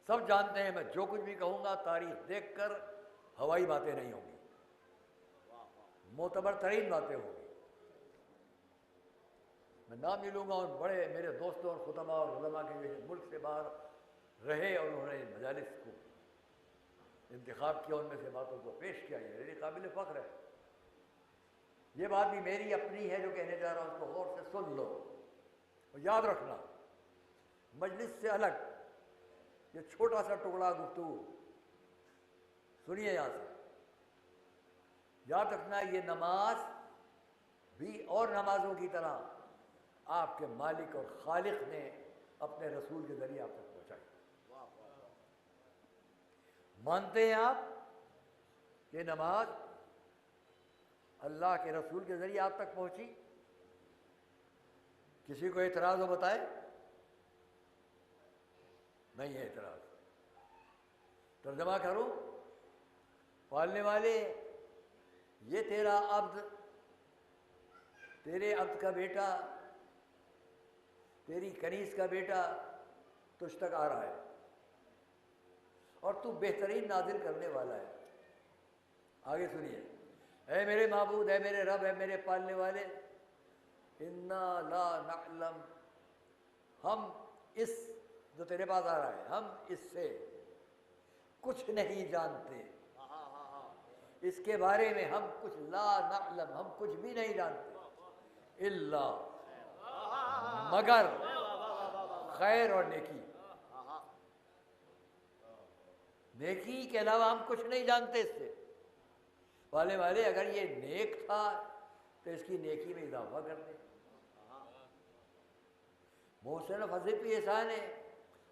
سب جانتے ہیں میں جو کچھ بھی کہوں گا تاریخ دیکھ کر ہوائی باتیں نہیں ہوں گی، معتبر ترین باتیں ہوں گی، میں نام نہیں لوں گا، اور بڑے میرے دوستوں اور خطباء اور علماء کے جو ملک سے باہر رہے اور انہوں نے مجالس کو انتخاب کیا، ان میں سے باتوں کو پیش کیا، یہ میری قابل فخر ہے۔ یہ بات بھی میری اپنی ہے جو کہنے جا رہا ہوں، اس کو غور سے سن لو اور یاد رکھنا، مجلس سے الگ یہ چھوٹا سا ٹکڑا گفتگو سنیے، یہاں سے یاد رکھنا، یہ نماز بھی اور نمازوں کی طرح آپ کے مالک اور خالق نے اپنے رسول کے ذریعے آپ تک پہنچائی۔ مانتے ہیں آپ کہ نماز اللہ کے رسول کے ذریعے آپ تک پہنچی؟ کسی کو اعتراض ہو بتائے؟ نہیں ہے اعتراض۔ ترجمہ کروں، پالنے والے، یہ تیرا عبد، تیرے عبد کا بیٹا، تیری کنیز کا بیٹا تجھ تک آ رہا ہے، اور تو بہترین نازل کرنے والا ہے۔ آگے سنیے، اے میرے معبود، اے میرے رب، اے میرے پالنے والے، انا لا نعلم، ہم اس جو تیرے پاس آ رہا ہے، ہم اس سے کچھ نہیں جانتے، اس کے بارے میں ہم کچھ، لا نعلم، ہم کچھ بھی نہیں جانتے، الا، مگر خیر اور نیکی، نیکی کے علاوہ ہم کچھ نہیں جانتے اس سے۔ والے والے، اگر یہ نیک تھا تو اس کی نیکی میں اضافہ کر دیں، محسن فضل بھی احسان ہے،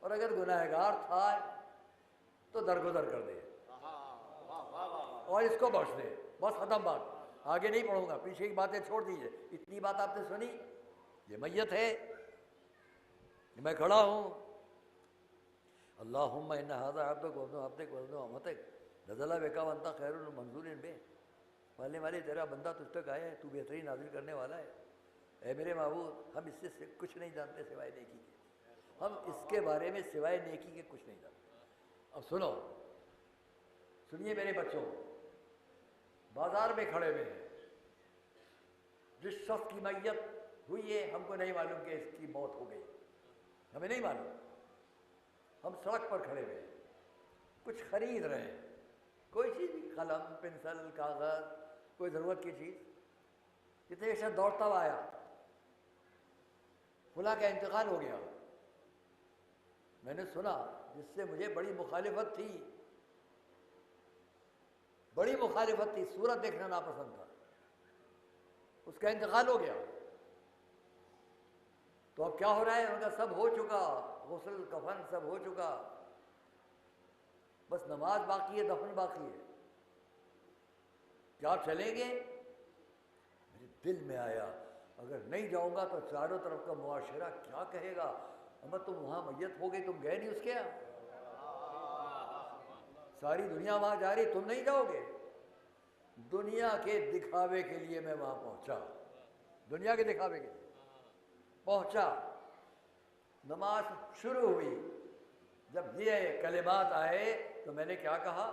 اور اگر گناہگار تھا تو درگزر کر دے اور اس کو بخش دے، بس ختم بات۔ آگے نہیں پڑھوں گا، پیچھے کی باتیں چھوڑ دیجیے، اتنی بات آپ نے سنی، یہ میت ہے، میں کھڑا ہوں، اللہم ان ھذا عبدک وابن عبدک وابن امتک نزل بک وانت خیر المنزول بہ، والے والے تیرا بندہ تجھ تک آیا ہے، تو بہترین نازل کرنے والا ہے۔ اے میرے معبود، ہم اس سے کچھ نہیں جانتے سوائے نیکی کے، ہم اس کے بارے میں سوائے نیکی کے کچھ نہیں جانتے۔ اب سنو، سنیے میرے بچوں، بازار میں کھڑے ہوئے ہیں، جس شخص کی میت ہوئی ہے ہم کو نہیں معلوم کہ اس کی موت ہو گئی، ہمیں نہیں معلوم، ہم سڑک پر کھڑے ہوئے ہیں، کچھ خرید رہے ہیں، کوئی چیز بھی، قلم، پنسل، کاغذ، کوئی ضرورت کی چیز، کتنے شخص دوڑتا ہوا آیا، فلاں کا انتقال ہو گیا۔ میں نے سنا، جس سے مجھے بڑی مخالفت تھی، بڑی مخالفت تھی، صورت دیکھنا ناپسند تھا، اس کا انتقال ہو گیا، تو اب کیا ہو رہا ہے؟ ان کا سب ہو چکا، غسل کفن سب ہو چکا، بس نماز باقی ہے، دفن باقی ہے، کیا آپ چلیں گے؟ میرے دل میں آیا اگر نہیں جاؤں گا تو چاروں طرف کا معاشرہ کیا کہے گا، اما تم وہاں میت ہو گئی، تم گئے نہیں اس کے یہاں، ساری دنیا وہاں جا رہی، تم نہیں جاؤ گے؟ دنیا کے دکھاوے کے لیے میں وہاں پہنچا، دنیا کے دکھاوے کے لیے پہنچا، نماز شروع ہوئی، جب یہ کلمات آئے تو میں نے کیا کہا؟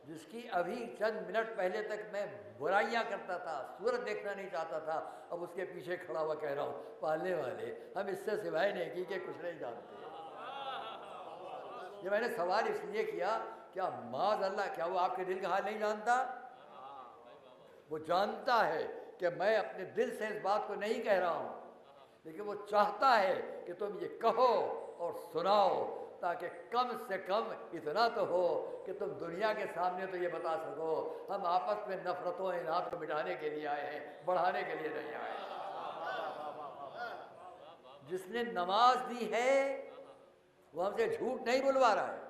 جس کی ابھی چند منٹ پہلے تک میں برائیاں کرتا تھا، صورت دیکھنا نہیں چاہتا تھا، اب اس کے پیچھے کھڑا ہوا کہہ رہا ہوں، پالنے والے، ہم اس سے سوائے نیکی کے کچھ نہیں جانتے۔ یہ میں نے سوال اس لیے کیا، کیا معاذ اللہ، کیا وہ آپ کے دل کا حال نہیں جانتا؟ وہ جانتا ہے کہ میں اپنے دل سے اس بات کو نہیں کہہ رہا ہوں، لیکن وہ چاہتا ہے کہ تم یہ کہو اور سناؤ، تاکہ کم سے کم اتنا تو ہو کہ تم دنیا کے سامنے تو یہ بتا سکو ہم آپس میں نفرتوں اناد کو مٹانے کے لیے آئے ہیں، بڑھانے کے لیے نہیں آئے۔ جس نے نماز دی ہے وہ ہم سے جھوٹ نہیں بلوا رہا ہے،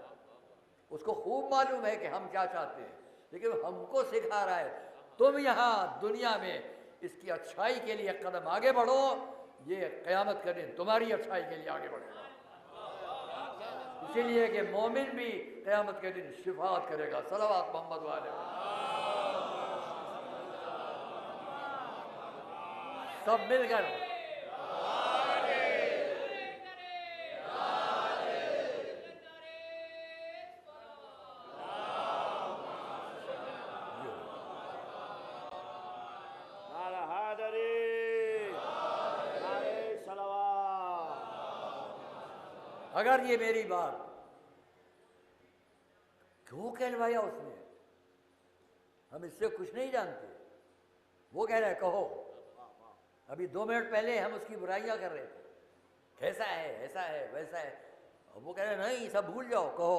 اس کو خوب معلوم ہے کہ ہم کیا چاہتے ہیں، لیکن ہم کو سکھا رہا ہے تم یہاں دنیا میں اس کی اچھائی کے لیے قدم آگے بڑھو، یہ قیامت کا دن تمہاری اچھائی کے لیے آگے بڑھے گا، اسی لیے کہ مومن بھی قیامت کے دن شفاعت کرے گا۔ صلوات محمد والے، سب مل کر اگر یہ میری بات کیوں کہلوایا اس نے، ہم اس سے کچھ نہیں جانتے، وہ کہہ رہا ہے کہو، ابھی 2 منٹ پہلے ہم اس کی برائیاں کر رہے تھے، کیسا ہے، ایسا ہے، ویسا ہے، اب وہ کہہ رہے نہیں، سب بھول جاؤ، کہو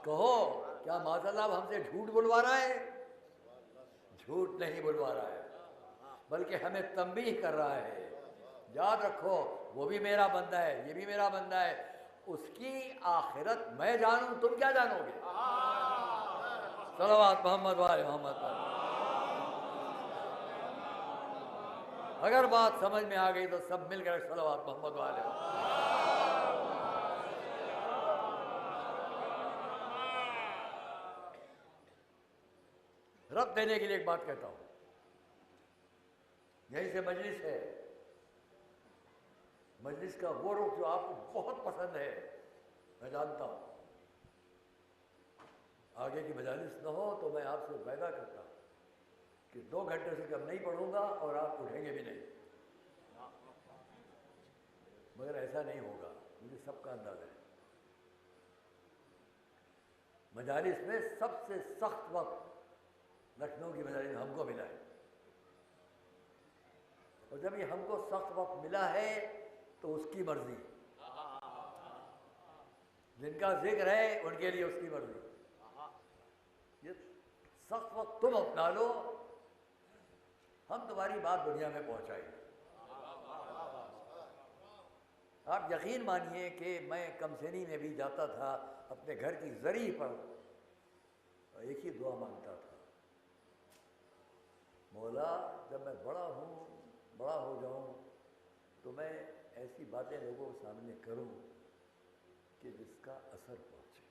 کہو۔ کیا معاذ اللہ ہم سے جھوٹ بلوا رہا ہے؟ جھوٹ نہیں بلوا رہا ہے، بلکہ ہمیں تنبیہ کر رہا ہے، یاد رکھو وہ بھی میرا بندہ ہے، یہ بھی میرا بندہ ہے، اس کی آخرت میں جانوں، تم کیا جانو گے؟ صلوات محمد والے محمد پر۔ اگر بات سمجھ میں آ گئی تو سب مل کر صلوات محمد والے۔ رد دینے کے لیے ایک بات کہتا ہوں، یہیں سے مجلس ہے، مجلس کا وہ رخ جو آپ کو بہت پسند ہے، میں جانتا ہوں، آگے کی مجالس نہ ہو تو میں آپ سے وعدہ کرتا ہوں کہ 2 گھنٹے سے کم نہیں پڑھوں گا اور آپ اٹھیں گے بھی نہیں، مگر ایسا نہیں ہوگا، مجھے سب کا اندازہ ہے۔ مجالس میں سب سے سخت وقت لکھنؤ کی مجالس میں ہم کو ملا ہے، اور جب یہ ہم کو سخت وقت ملا ہے تو اس کی مرضی، جن کا ذکر ہے ان کے لیے اس کی مرضی۔ یہ سخت وقت تم اپنا لو، ہم تمہاری بات دنیا میں پہنچائیں گے۔ آپ یقین مانیے کہ میں کمسینی میں بھی جاتا تھا اپنے گھر کی زری پر، اور ایک ہی دعا مانگتا تھا، مولا جب میں بڑا ہو جاؤں تو میں ایسی باتیں لوگوں کے سامنے کروں کہ جس کا اثر پہنچے۔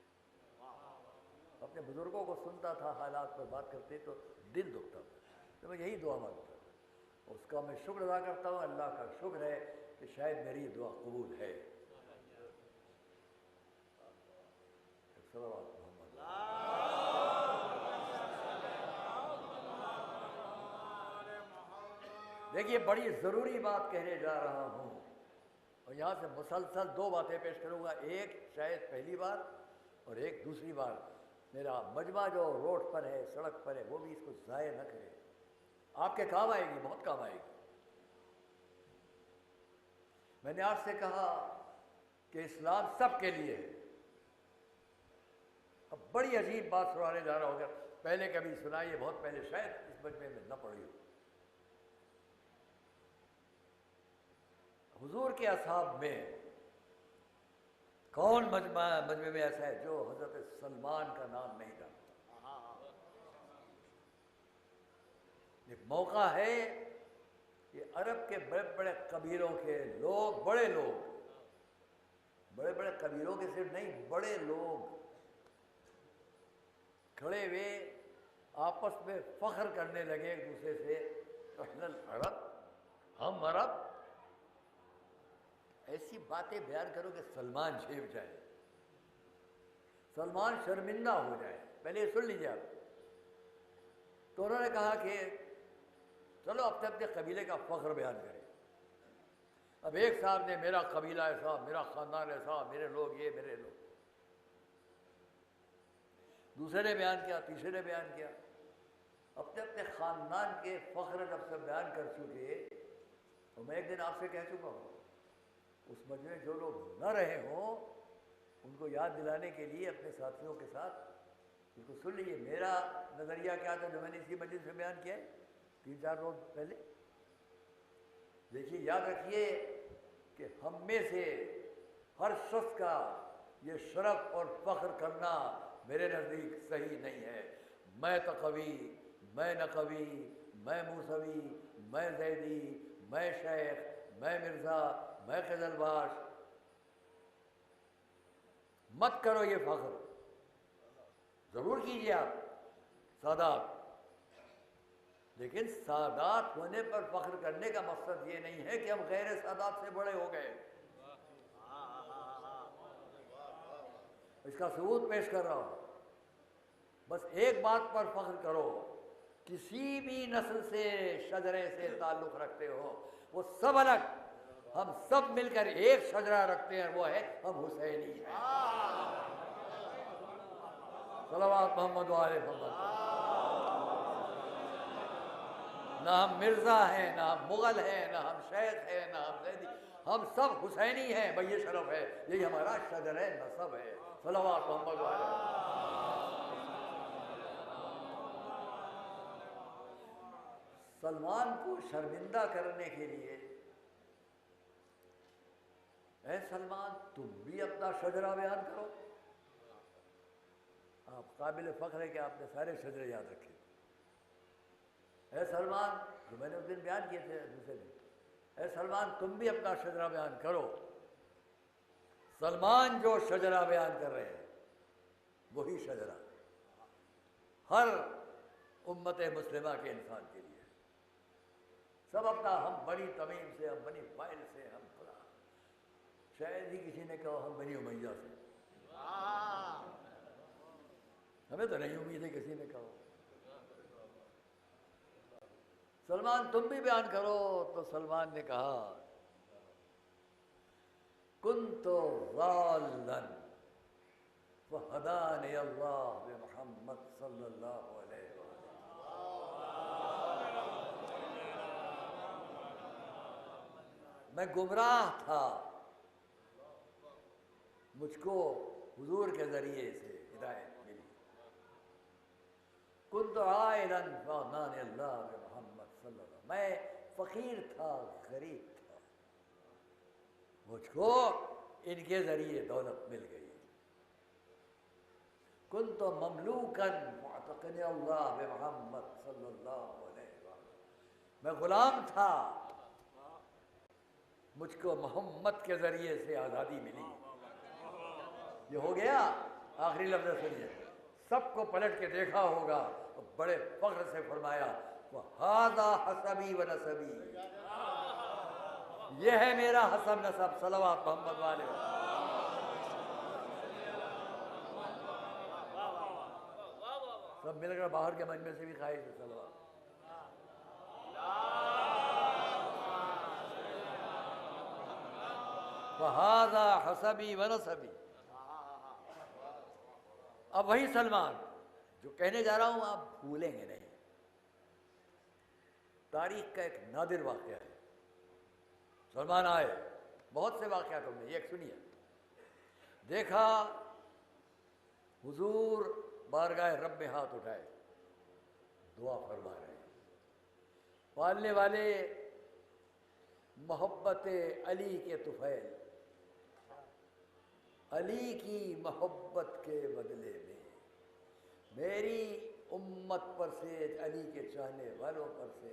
اپنے بزرگوں کو سنتا تھا، حالات پر بات کرتے تو دل دکھتا تھا، تو میں یہی دعا مانگتا تھا۔ اس کا میں شکر ادا کرتا ہوں، اللہ کا شکر ہے کہ شاید میری دعا قبول ہے۔ صلوات محمد۔ دیکھیے بڑی ضروری بات کہنے جا رہا ہوں، اور یہاں سے مسلسل 2 باتیں پیش کروں گا، ایک شاید پہلی بار اور ایک دوسری بار۔ میرا مجمع جو روڈ پر ہے، سڑک پر ہے، وہ بھی اس کو ضائع نہ کرے، آپ کے کام آئے گی، بہت کام آئے گی۔ میں نے آپ سے کہا کہ اسلام سب کے لیے ہے۔ اب بڑی عجیب بات سنانے جا رہا ہوگا، پہلے کبھی سنائی ہے، بہت پہلے، شاید اس مجمع میں نہ پڑھی ہو۔ حضور کے اصحاب میں کون مجمع میں ایسا ہے جو حضرت سلمان کا نام نہیں جانتا؟ ایک موقع ہے کہ عرب کے بڑے بڑے قبیلوں کے لوگ، بڑے بڑے قبیلوں کے صرف نہیں، بڑے لوگ کھڑے ہوئے آپس میں فخر کرنے لگے ایک دوسرے سے، احنا العرب، ہم عرب۔ ایسی باتیں بیان کرو کہ سلمان جھیپ جائے، سلمان شرمندہ ہو جائے۔ پہلے یہ سن لیجیے آپ۔ تو انہوں نے کہا کہ چلو اپنے اپنے قبیلے کا فخر بیان کریں۔ اب ایک صاحب نے میرا قبیلہ ایسا، میرا خاندان ایسا، میرے لوگ یہ، میرے لوگ، دوسرے نے بیان کیا، تیسرے نے بیان کیا، اپنے اپنے خاندان کے فخر جب سے بیان کر چکے، تو میں ایک دن آپ سے کہہ چکا ہوں، اس مجمع میں جو لوگ نہ رہے ہوں ان کو یاد دلانے کے لیے اپنے ساتھیوں کے ساتھ اس کو سن لیجیے۔ میرا نظریہ کیا تھا جو میں نے اسی مجلس میں بیان کیا ہے 3-4 روز پہلے؟ دیکھیے، یاد رکھیے کہ ہم میں سے ہر شخص کا یہ شرف اور فخر کرنا میرے نزدیک صحیح نہیں ہے۔ میں تقوی، میں نقوی، میں موسوی، میں زیدی، میں شیخ، میں مرزا، میں قزلباش، مت کرو یہ فخر۔ ضرور کیجیے آپ سادات، لیکن سادات ہونے پر فخر کرنے کا مقصد یہ نہیں ہے کہ ہم غیر سادات سے بڑے ہو گئے۔ اس کا ثبوت پیش کر رہا ہوں۔ بس ایک بات پر فخر کرو، کسی بھی نسل سے، شجرے سے تعلق رکھتے ہو، وہ سب الگ، ہم سب مل کر ایک شجرہ رکھتے ہیں، وہ ہے ہم حسینی ہیں۔ صلوات محمد والے محمد۔ نہ ہم مرزا ہیں، نہ ہم مغل ہیں، نہ ہم شیخ ہیں، نہ ہم زیدی، ہم سب حسینی ہیں۔ بھائی یہ شرف ہے، یہی ہمارا شجر نسب ہے۔ صلوات محمد والے۔ سلمان کو شرمندہ کرنے کے لیے اے سلمان تم بھی اپنا شجرہ بیان کرو. آپ قابل فخر ہے کہ آپ نے سارے شجرے یاد رکھے. اے سلمان، جو میں نے اس دن بیان کیے تھے دوسرے دن، اے سلمان تم بھی اپنا شجرہ بیان کرو. سلمان جو شجرہ بیان کر رہے ہیں وہی شجرہ ہر امت مسلمہ کے انسان کے لیے. سب اپنا ہم بنی تمیم سے، ہم بنی فائل سے، ہم فلاں، شاید ہی کسی نے کہا ہم بنی امیہ سے. ہمیں تو نہیں امید ہے کسی نے کہا. سلمان تم بھی بیان کرو. تو سلمان نے کہا کنت ضالا فہدانی اللہ بمحمد صلی اللہ علیہ وسلم. میں گمراہ تھا، مجھ کو حضور کے ذریعے سے ہدایت ملی. کنت عائلا فاغنانی اللہ بمحمد صلی اللہ علیہ وسلم. میں فقیر تھا، غریب تھا، مجھ کو ان کے ذریعے دولت مل گئی. کنت مملوکا فاعتقنی اللہ بمحمد صلی اللہ علیہ وسلم. میں غلام تھا، مجھ کو محمد کے ذریعے سے آزادی ملی. یہ ہو گیا. آخری لفظ سنیے. سب کو پلٹ کے دیکھا ہوگا تو بڑے فخر سے فرمایا وَهَذَا حَسَبِي وَنَسَبِي. یہ ہے میرا حسب نسب. صلوات محمد والے. سب مل کر باہر کے مجمع سے بھی خواہش ہے صلوات. وَهَذَا حَسَبِي وَنَسَبِي. اب وہی سلمان جو کہنے جا رہا ہوں آپ بھولیں گے نہیں. تاریخ کا ایک نادر واقعہ ہے. سلمان آئے، بہت سے واقعات ہم نے، ایک سنیے. دیکھا حضور بارگاہ رب میں ہاتھ اٹھائے، دعا فرما رہے ہیں. پالنے والے محبت علی کے طفیل، علی کی محبت کے بدلے میں میری امت پر سے، علی کے چاہنے والوں پر سے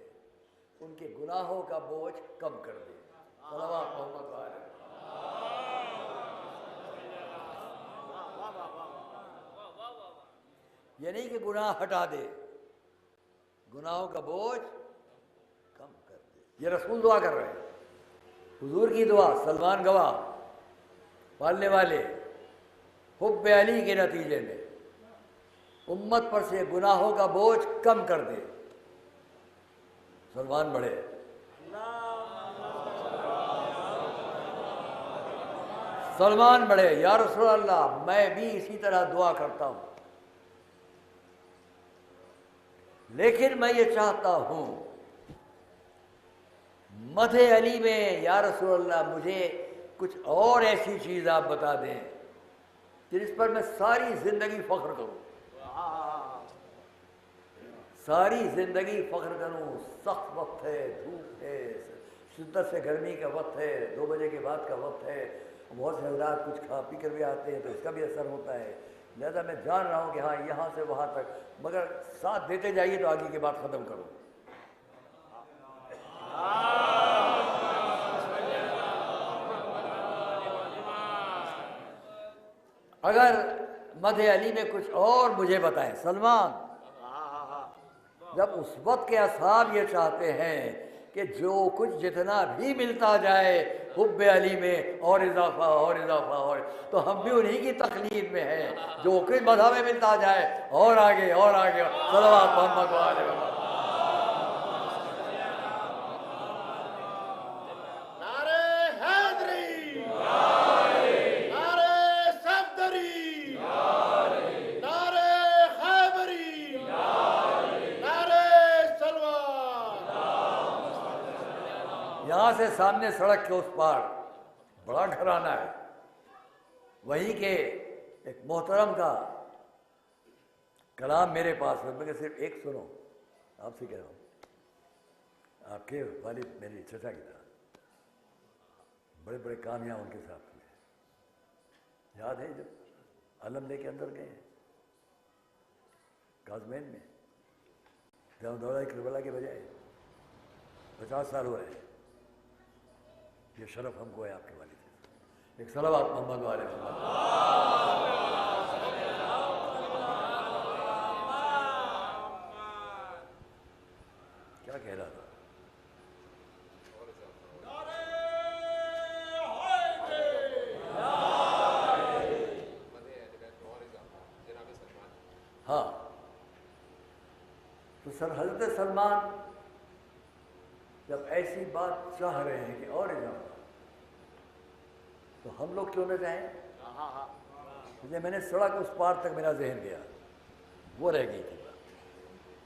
ان کے گناہوں کا بوجھ کم کر دے. صلوات محمد والے. یہ نہیں کہ گناہ ہٹا دے، گناہوں کا بوجھ کم کر دے. یہ رسول دعا کر رہے ہیں، حضور کی دعا. سلمان گواہ. پالنے والے حب علی کے نتیجے میں امت پر سے گناہوں کا بوجھ کم کر دے. سلمان بڑھے. سلمان بڑھے. یا رسول اللہ میں بھی اسی طرح دعا کرتا ہوں، لیکن میں یہ چاہتا ہوں مدح علی میں یا رسول اللہ مجھے کچھ اور ایسی چیز آپ بتا دیں جس پر میں ساری زندگی فخر کروں. ساری زندگی فخر کروں. سخت وقت ہے، دھوپ ہے، شدت سے گرمی کا وقت ہے، 2 بجے کے بعد کا وقت ہے. بہت سے حضرات کچھ کھا پی کر بھی آتے ہیں تو اس کا بھی اثر ہوتا ہے. لہذا میں جان رہا ہوں کہ ہاں یہاں سے وہاں تک، مگر ساتھ دیتے جائیے تو آگے کی بات ختم کروں. اگر مدح علی میں کچھ اور مجھے بتائیں. سلمان جب اس وقت کے اصحاب یہ چاہتے ہیں کہ جو کچھ جتنا بھی ملتا جائے حب علی میں اور اضافہ اور اضافہ اور، تو ہم بھی انہی کی تقلید میں ہیں. جو کچھ مدح میں ملتا جائے اور آگے اور آگے. صلوات محمد والے. یہاں سے سامنے سڑک کے اس پار بڑا گھرانہ ہے، وہیں کے ایک محترم کا کلام میرے پاس ہے. میں صرف ایک سنو، آپ سے کہہ رہا ہوں. آپ کے والد میرے چچا کی طرح بڑے بڑے کام یہاں ان کے ساتھ ہوئے. یاد ہے جب علم لے کے اندر گئے کازمین میں، جہاں دورہ کربلا کے بجائے 50 سال ہوئے ہیں. یہ شرف ہم کو ہے آپ کے والد سے. ایک صلوات محمد والے محمد. کیا کہہ رہا تھا؟ ہاں، تو سر حضرت سلمان جب ایسی بات چاہ رہے ہیں کہ اور اضافہ، تو ہم لوگ کیوں نہ جائیں؟ اس لیے میں نے سڑک اس پار تک میرا ذہن گیا، وہ رہ گئی تھی بات.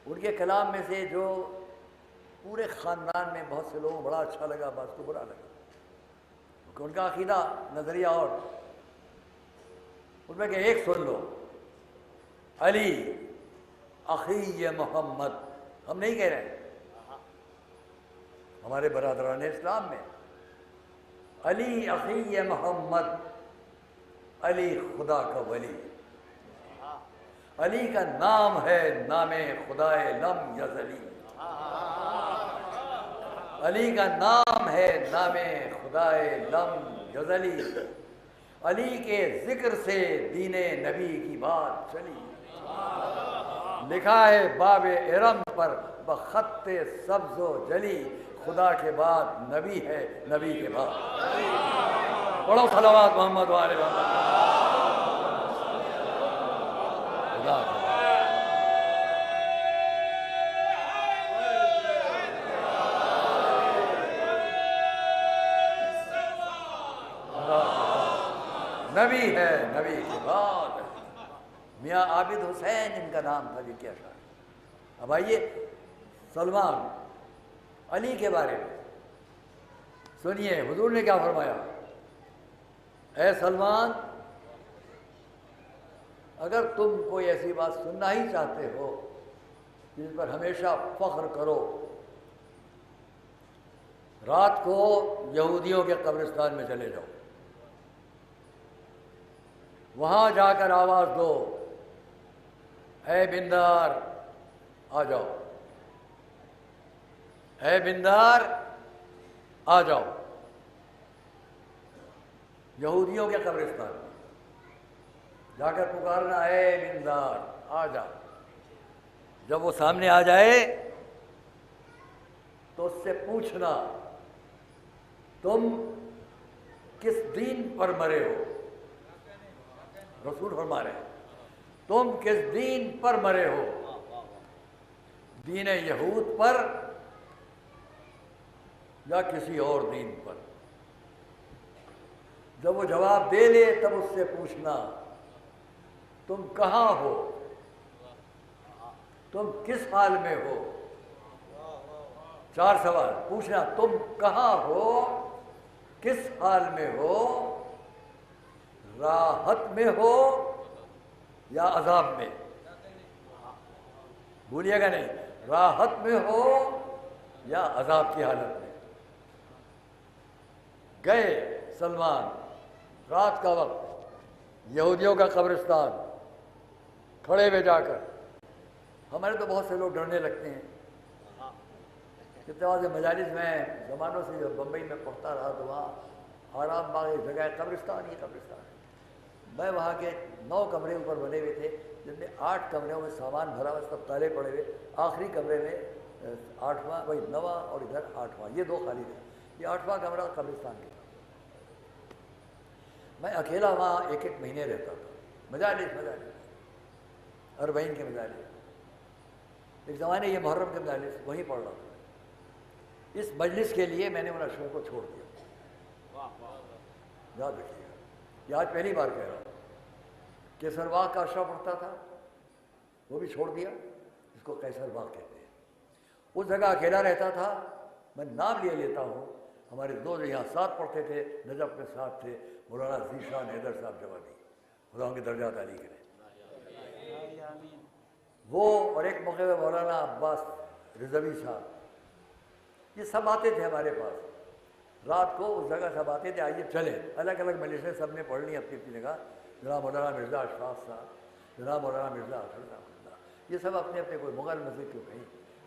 ان کے کلام میں سے جو پورے خاندان میں بہت سے لوگوں کو بڑا اچھا لگا، بعض کو برا لگا، کیونکہ ان کا عقیدہ نظریہ اور ان میں کہ ایک سن لو، علی اخی محمد. ہم نہیں کہہ رہے، ہمارے برادران اسلام میں علی اخی محمد، علی خدا کا ولی. علی کا نام ہے نام خدائے لم یزلی. علی کا نام ہے نام خدائے لم یزلی. علی کے ذکر سے دین نبی کی بات چلی. لکھا ہے باب ارم پر بخط سبز و جلی، خدا کے بعد نبی ہے، نبی کے بعد. پڑھو صلوات محمد والے محمد. خدا کے بعد. نبی ہے، نبی کے بعد. میاں عابد حسین ان کا نام تھا. یہ کیا شاعر. اب آئیے سلمان علی کے بارے میں سنیے حضور نے کیا فرمایا. اے سلمان، اگر تم کوئی ایسی بات سننا ہی چاہتے ہو جس پر ہمیشہ فخر کرو، رات کو یہودیوں کے قبرستان میں چلے جاؤ، وہاں جا کر آواز دو، اے بندار آ جاؤ، اے بندار آ جاؤ. یہودیوں کے قبرستان میں جا کر پکارنا، اے بندار آ جا. جب وہ سامنے آ جائے تو اس سے پوچھنا تم کس دین پر مرے ہو. رسول فرما رہے ہیں تم کس دین پر مرے ہو، دین یہود پر یا کسی اور دین پر. جب وہ جواب دے لے تب اس سے پوچھنا تم کہاں ہو، تم کس حال میں ہو. 4 سوال پوچھنا، تم کہاں ہو، کس حال میں ہو، راحت میں ہو یا عذاب میں. بھولیے گا نہیں، راحت میں ہو یا عذاب کی حالت میں. گئے سلمان رات کا وقت یہودیوں کا قبرستان، کھڑے ہوئے جا کر. ہمارے تو بہت سے لوگ ڈرنے لگتے ہیں. کتنے واضح مجالس میں زمانوں سے جو بمبئی میں پڑھتا رہا تو وہاں آرام باغ ایک جگہ ہے، قبرستان ہی قبرستان. میں وہاں کے 9 کمرے اوپر بنے ہوئے تھے، جن میں 8 کمروں میں سامان بھرا ہوا، سب تالے پڑے ہوئے. آخری کمرے میں 8واں، وہی 9واں اور ادھر 8واں، یہ 2 خالی تھے. یہ 8واں کمرہ قبرستان کے. میں اکیلا وہاں 1 مہینے رہتا تھا. مجالس 40 کے مجالس. ایک زمانے یہ محرم کے مجالس وہیں پڑھ رہا تھا. اس مجلس کے لیے میں نے ان اشروں کو چھوڑ دیا. یاد رکھیے گا، یہ آج پہلی بار کہہ رہا ہوں. کیسر باغ کا اشرا پڑھتا تھا، وہ بھی چھوڑ دیا، اس کو کیسر باغ کہتے ہیں. اس جگہ اکیلا رہتا تھا. میں نام لیتا ہوں، ہمارے 2 یہاں ساتھ پڑھتے تھے، نجف میں ساتھ تھے، مولانا ذیشان حیدر صاحب جوادی، خدا ان کے درجات عالی کرے. وہ اور ایک موقع میں مولانا عباس رضوی صاحب، یہ سب آتے تھے ہمارے پاس. رات کو اس جگہ سب آتے تھے، آئیے چلیں، الگ الگ مجلسیں سب نے پڑھ لی اپنی اپنی جگہ، جناب مولانا مرزا اشفاق صاحب، جناب مولانا مرزا اطہر صاحب، یہ سب اپنے اپنے، کوئی مغل مسجد کو کہیں،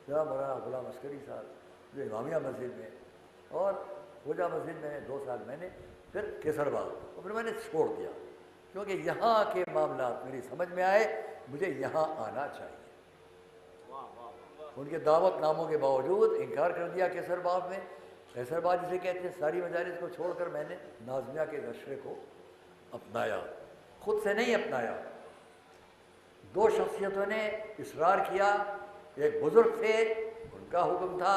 جناب مولانا غلام عسکری صاحب جو امامیہ مسجد میں، اور خوجہ مسجد میں 2 سال میں نے، پھر کیسر باغ، اور پھر میں نے چھوڑ دیا کیونکہ یہاں کے معاملات میری سمجھ میں آئے، مجھے یہاں آنا چاہیے۔ ان کے دعوت ناموں کے باوجود انکار کر دیا کیسر باغ میں، کیسر باغ جسے کہتے ہیں، ساری مجالس کو چھوڑ کر میں نے نازمیہ کے نشرے کو اپنایا، خود سے نہیں اپنایا۔ 2 شخصیتوں نے اصرار کیا، ایک بزرگ تھے ان کا حکم تھا،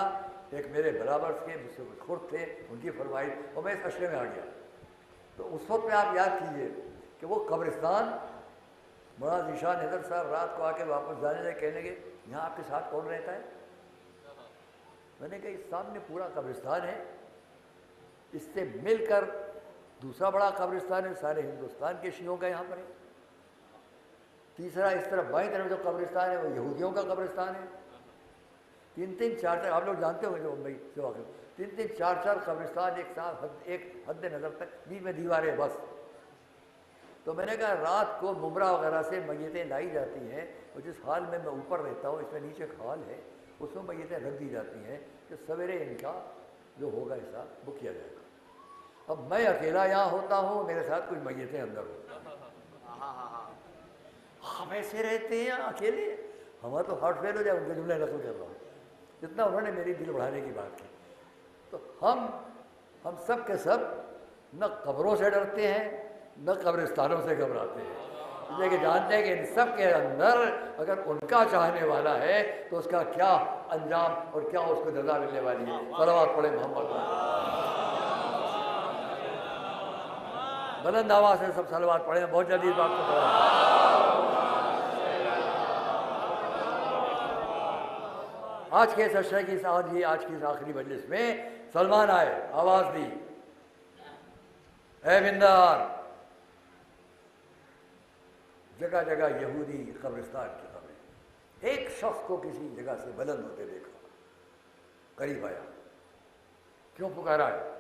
ایک میرے برابر کے مجھ سے کچھ خرد تھے ان کی فرمائش، اور میں اس اشرے میں آ گیا۔ تو اس وقت میں آپ یاد کیجئے کہ وہ قبرستان، مولانا ذیشان حیدر صاحب رات کو آ کے واپس جانے لگے، کہنے لگے یہاں آپ کے ساتھ کون رہتا ہے؟ میں نے کہا اس سامنے پورا قبرستان ہے، اس سے مل کر دوسرا بڑا قبرستان ہے سارے ہندوستان کے شیعوں کا یہاں پر ہے، تیسرا اس طرف بائیں طرف جو قبرستان ہے وہ یہودیوں کا قبرستان ہے، 3 4 آپ لوگ جانتے ہوں گے جو ممبئی سے واقف، 3 4 قبرستان ایک ساتھ، ایک حد نظر تک، بیچ میں دیواریں بس۔ تو میں نے کہا رات کو ممبرا وغیرہ سے میتیں لائی جاتی ہیں، اور جس حال میں اوپر رہتا ہوں اس میں نیچے ہال ہے، اس میں میتیں رکھ دی جاتی ہیں کہ سویرے ان کا جو ہوگا حساب وہ کیا جائے گا۔ اب میں اکیلا یہاں ہوتا ہوں، میرے ساتھ کچھ میتیں اندر ہوتا ہیں، ہم ایسے رہتے ہیں اکیلے، ہمارا تو ہارٹ فیل ہو جائے، ان کے جملے نقل کر رہا ہوں، جتنا انہوں نے میری دل بڑھانے کی بات کی۔ تو ہم سب کے سب نہ قبروں سے ڈرتے ہیں نہ قبرستانوں سے گھبراتے ہیں، اس لیے کہ جانتے ہیں کہ ان سب کے اندر اگر ان کا چاہنے والا ہے تو اس کا کیا انجام اور کیا اس کو جزا ملنے والی ہے۔ صلوات پڑھیں محمد بلند آواز سے سب صلوات پڑھیں، بہت جلدی اس بات کو پڑھیں۔ آج کے اس اشرے کی آج کی اس آخری مجلس میں سلمان آئے، آواز دی، اے بندار، جگہ جگہ یہودی قبرستان کی خبریں، ایک شخص کو کسی جگہ سے بلند ہوتے دیکھا، قریب آیا، کیوں پکارا ہے؟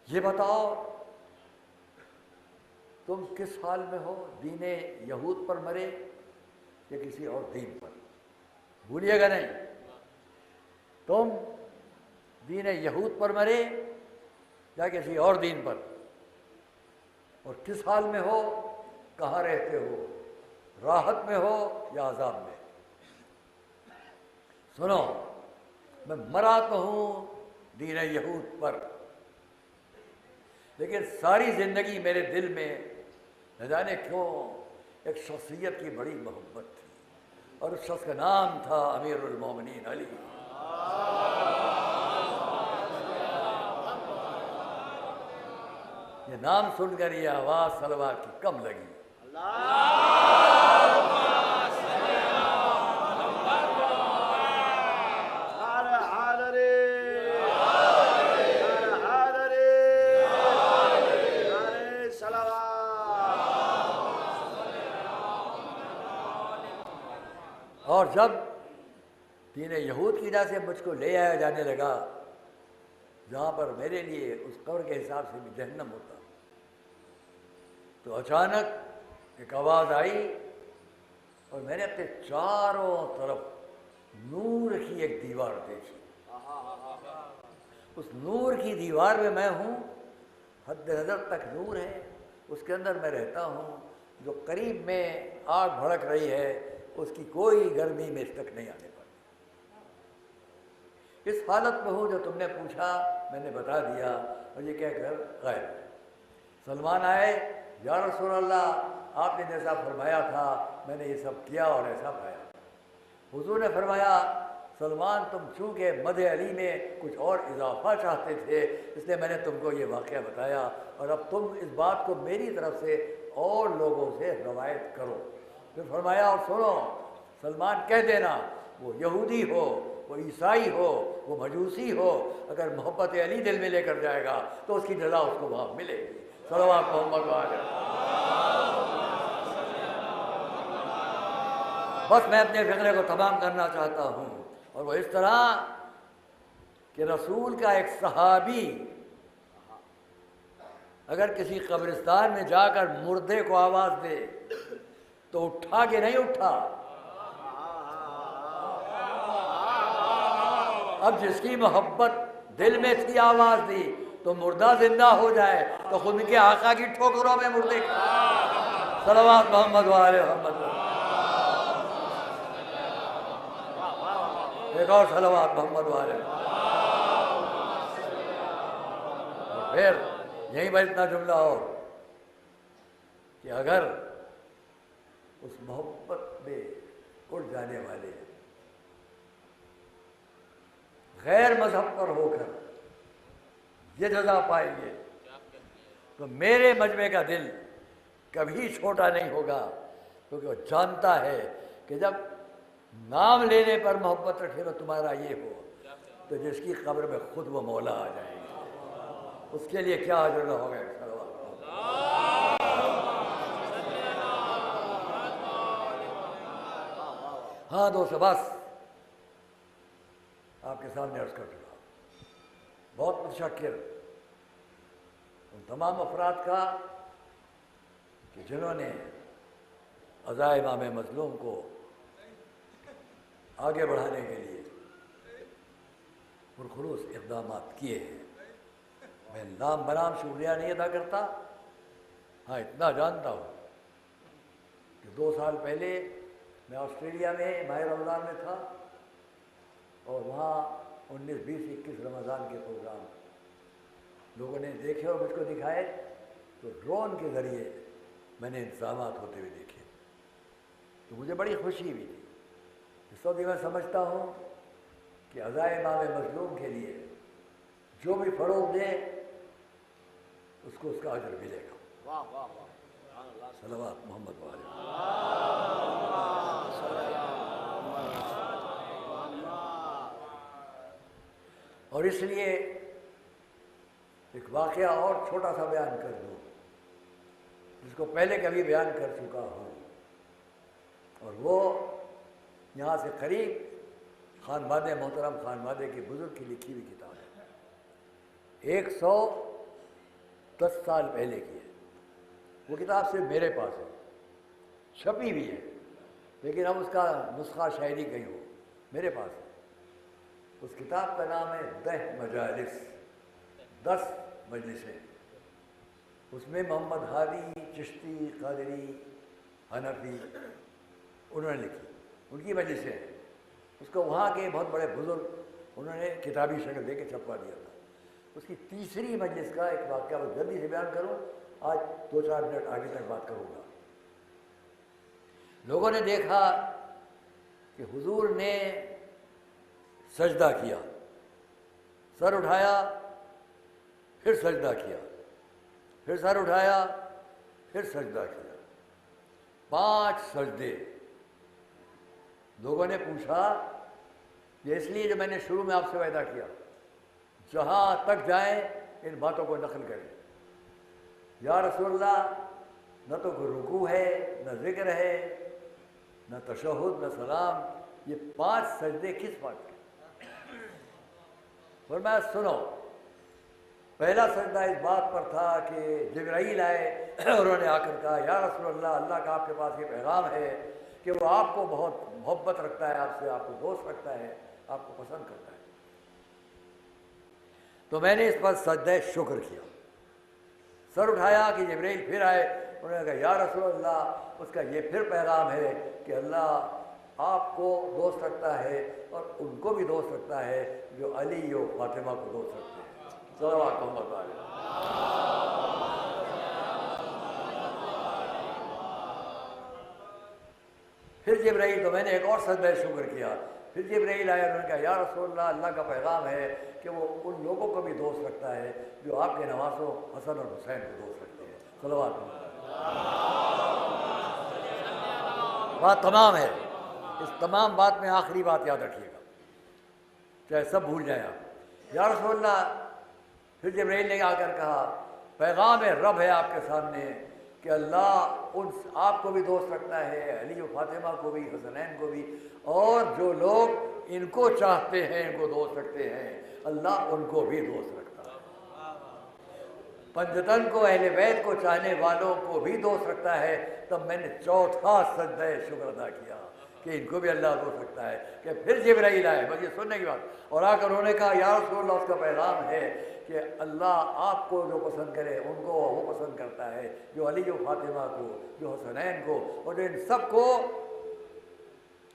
یہ بتاؤ تم کس حال میں ہو، دین یہود پر مرے یا کسی اور دین پر؟ بھولیے گا نہیں، تم دین یہود پر مرے یا کسی اور دین پر، اور کس حال میں ہو، کہاں رہتے ہو، راحت میں ہو یا عذاب میں؟ سنو، میں مرا تو ہوں دین یہود پر، لیکن ساری زندگی میرے دل میں نہ جانے کیوں ایک شخصیت کی بڑی محبت تھی، اور اس شخص کا نام تھا امیر المومنین علی۔ یہ نام سن کر یہ آواز صلوات کی کم لگی۔ اور جب دین یہود کی وجہ سے مجھ کو لے آیا جانے لگا جہاں پر میرے لیے اس قبر کے حساب سے بھی جہنم ہوتا، تو اچانک ایک آواز آئی اور میں نے اپنے چاروں طرف نور کی ایک دیوار دیکھی۔ اس نور کی دیوار میں ہوں، حد نظر تک نور ہے، اس کے اندر میں رہتا ہوں، جو قریب میں آگ بھڑک رہی ہے اس کی کوئی گرمی میں اس تک نہیں آنے پاتی۔ اس حالت میں ہوں جو تم نے پوچھا، میں نے بتا دیا، اور یہ کہہ کر غائب۔ سلمان آئے، یا رسول اللہ آپ نے جیسا فرمایا تھا میں نے یہ سب کیا اور ایسا پایا۔ حضور نے فرمایا سلمان تم چونکہ مدح علی میں کچھ اور اضافہ چاہتے تھے اس لیے میں نے تم کو یہ واقعہ بتایا، اور اب تم اس بات کو میری طرف سے اور لوگوں سے روایت کرو۔ پھر فرمایا اور سنو، سلمان کہہ دینا وہ یہودی ہو، وہ عیسائی ہو، وہ مجوسی ہو، اگر محبت علی دل میں لے کر جائے گا تو اس کی جزا اس کو وہاں ملے گی۔ صلوات محمد وعلیہ۔ بس میں اپنے فقرے کو تمام کرنا چاہتا ہوں، اور وہ اس طرح کہ رسول کا ایک صحابی اگر کسی قبرستان میں جا کر مردے کو آواز دے تو اٹھا کہ نہیں اٹھا؟ اب جس کی محبت دل میں تھی آواز دی تو مردہ زندہ ہو جائے تو خود کے آقا کی ٹھوکروں میں مردے صلوات محمد وآل محمد، ایک اور صلوات محمد وآل محمد۔ اور پھر یہیں پر اتنا جملہ اور کہ اگر اس محبت میں اٹھ جانے والے غیر مذہب پر ہو کر یہ جزا پائیں گے تو میرے مجمع کا دل کبھی چھوٹا نہیں ہوگا، کیونکہ وہ جانتا ہے کہ جب نام لینے پر محبت رکھے تو تمہارا یہ ہو تو جس کی قبر میں خود وہ مولا آ جائے گا، اس کے لیے کیا اجر ہوگا۔ ہاں دوستو، بس آپ کے سامنے عرض کر چکا، بہت متشکر ان تمام افراد کا کہ جنہوں نے عزائے امام مظلوم کو آگے بڑھانے کے لیے پرخلوص اقدامات کیے ہیں۔ میں نام برام شکریہ نہیں ادا کرتا، ہاں اتنا جانتا ہوں کہ 2 سال پہلے میں آسٹریلیا میں ماہ رمضان میں تھا اور وہاں 19، 20، 21 رمضان کے پروگرام لوگوں نے دیکھے اور مجھ کو دکھائے، تو ڈرون کے ذریعے میں نے انتظامات ہوتے ہوئے دیکھے تو مجھے بڑی خوشی ہوئی تھی۔ اس وقت میں سمجھتا ہوں کہ عزائے امام مظلوم کے لیے جو بھی فروغ دے اس کو اس کا اجر ملے گا۔ واہ واہ واہ، صلوات محمد وآل۔ اور اس لیے ایک واقعہ اور چھوٹا سا بیان کر دوں جس کو پہلے کبھی بیان کر چکا ہوں، اور وہ یہاں سے قریب خانوادہ محترم خانوادہ کے بزرگ کی لکھی ہوئی کتاب ہے، 110 سال پہلے کی ہے۔ وہ کتاب صرف میرے پاس ہے، چھپی بھی ہے، لیکن اب اس کا نسخہ شاعری کہیں ہو، میرے پاس ہے۔ اس کتاب کا نام ہے 10 مجالس، 10 مجلسیں۔ اس میں محمد ہادی چشتی قادری حنفی انہوں نے لکھی، ان کی مجلسیں ہیں۔ اس کو وہاں کے بہت بڑے بزرگ انہوں نے کتابی شکل دے کے چھپوا دیا تھا۔ اس کی تیسری مجلس کا ایک واقعہ بس جلدی سے بیان کروں، آج 2-4 منٹ آگے تک بات کروں گا۔ لوگوں نے دیکھا کہ حضور نے سجدہ کیا، سر اٹھایا، پھر سجدہ کیا، پھر سر اٹھایا، پھر سجدہ کیا، 5 سجدے۔ لوگوں نے پوچھا، یہ اس لیے جو میں نے شروع میں آپ سے وعدہ کیا، جہاں تک جائیں ان باتوں کو نقل کریں۔ یا رسول اللہ، نہ تو کوئی رکوع ہے، نہ ذکر ہے، نہ تشہد، نہ سلام، یہ 5 سجدے کس بات کے؟ فرمایا سنو، پہلا سجدہ اس بات پر تھا کہ جبرائیل آئے، انہوں نے آ کر کہا یا رسول اللہ، اللہ کا آپ کے پاس یہ پیغام ہے کہ وہ آپ کو بہت محبت رکھتا ہے، آپ سے، آپ کو دوست رکھتا ہے، آپ کو پسند کرتا ہے۔ تو میں نے اس پر سجدہ شکر کیا، سر اٹھایا کہ جبرائیل پھر آئے، انہوں نے کہا یا رسول اللہ، اس کا یہ پھر پیغام ہے کہ اللہ آپ کو دوست رکھتا ہے اور ان کو بھی دوست رکھتا ہے جو علی و فاطمہ کو دوست رکھتے ہیں۔ صلوات محمد علیہ۔ پھر جبرائیل، تو میں نے ایک اور سجدہ شکر کیا، پھر جبرائیل آیا، انہوں نے کہا یا رسول اللہ، اللہ کا پیغام ہے کہ وہ ان لوگوں کو بھی دوست رکھتا ہے جو آپ کے نواسوں حسن اور حسین کو دوست رکھتے ہیں۔ صلوات محمد۔ بات تمام ہے، اس تمام بات میں آخری بات یاد رکھیے گا، چاہے سب بھول جائیں آپ۔ یا رسول اللہ، پھر جبرائیل نے آ کر کہا پیغام رب ہے آپ کے سامنے کہ اللہ آپ کو بھی دوست رکھتا ہے، علی و فاطمہ کو بھی، حسنین کو بھی، اور جو لوگ ان کو چاہتے ہیں، ان کو دوست رکھتے ہیں، اللہ ان کو بھی دوست رکھتا ہے۔ پنجتن کو، اہل بیت کو چاہنے والوں کو بھی دوست رکھتا ہے۔ تب میں نے چوتھا سجدہ شکر ادا کیا کہ ان کو بھی اللہ دوست رکھتا ہے، کہ پھر جبرائیل آئے، بس یہ سننے کی بات، اور آ کر انہوں نے کہا یا رسول اللہ، اس کا پیغام ہے کہ اللہ آپ کو جو پسند کرے ان کو وہ پسند کرتا ہے، جو علی و فاطمہ کو، جو حسنین کو، اور جو ان سب کو،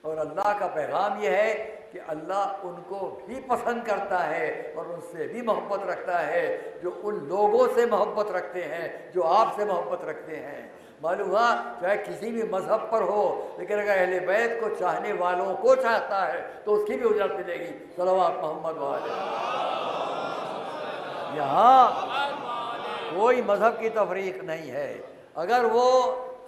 اور اللہ کا پیغام یہ ہے کہ اللہ ان کو بھی پسند کرتا ہے اور ان سے بھی محبت رکھتا ہے جو ان لوگوں سے محبت رکھتے ہیں جو آپ سے محبت رکھتے ہیں۔ معلوم ہوا چاہے کسی بھی مذہب پر ہو، لیکن اگر اہل بیت کو چاہنے والوں کو چاہتا ہے تو اس کی بھی اجرت ملے گی۔ صلوات محمد وعلیہ۔ یہاں کوئی مذہب کی تفریق نہیں ہے، اگر وہ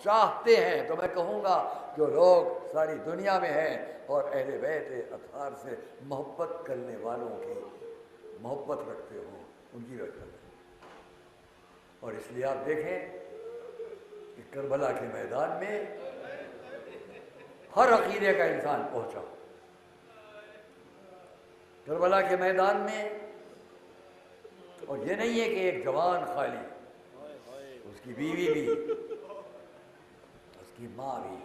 چاہتے ہیں تو میں کہوں گا جو لوگ ساری دنیا میں ہیں اور اہل بیت اطہار سے محبت کرنے والوں کی محبت رکھتے ہوں، ان کی رکھتے ہیں۔ اور اس لیے آپ دیکھیں کہ کربلا کے میدان میں ہر عقیدے کا انسان پہنچا۔ کربلا کے میدان میں، اور یہ نہیں ہے کہ ایک جوان خالی، اس کی بیوی بھی، اس کی ماں بھی۔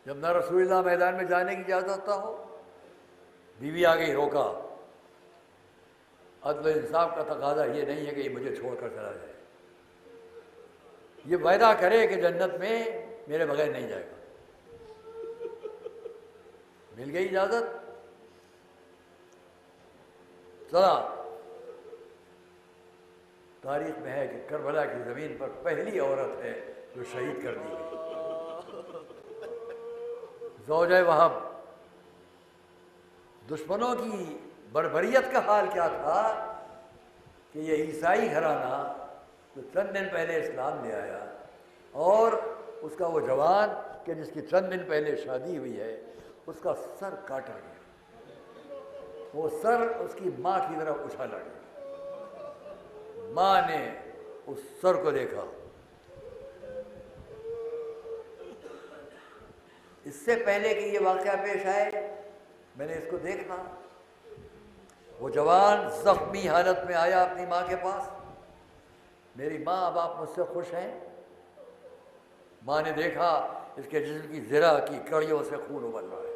جب نہ رسول اللہ میدان میں جانے کی اجازت ہو، بیوی آ گئی، روکا۔ عدل و انصاف کا تقاضا یہ نہیں ہے کہ یہ مجھے چھوڑ کر چلا جائے، یہ وعدہ کرے کہ جنت میں میرے بغیر نہیں جائے گا۔ مل گئی اجازت، چلا۔ تاریخ میں ہے کہ کربلا کی زمین پر پہلی عورت ہے جو شہید کر دی گئی، زوجہ وہب۔ دشمنوں کی بربریت کا حال کیا تھا کہ یہ عیسائی گھرانہ جو چند دن پہلے اسلام لے آیا، اور اس کا وہ جوان کہ جس کی چند دن پہلے شادی ہوئی ہے، اس کا سر کاٹا گیا، وہ سر اس کی ماں کی طرف اچھالا گیا۔ ماں نے اس سر کو دیکھا۔ اس سے پہلے کہ یہ واقعہ پیش آئے، میں نے اس کو دیکھا، وہ جوان زخمی حالت میں آیا اپنی ماں کے پاس۔ میری ماں، اب آپ مجھ سے خوش ہیں؟ ماں نے دیکھا اس کے جسم کی زرہ کی کڑیوں سے خون ابل رہا ہے۔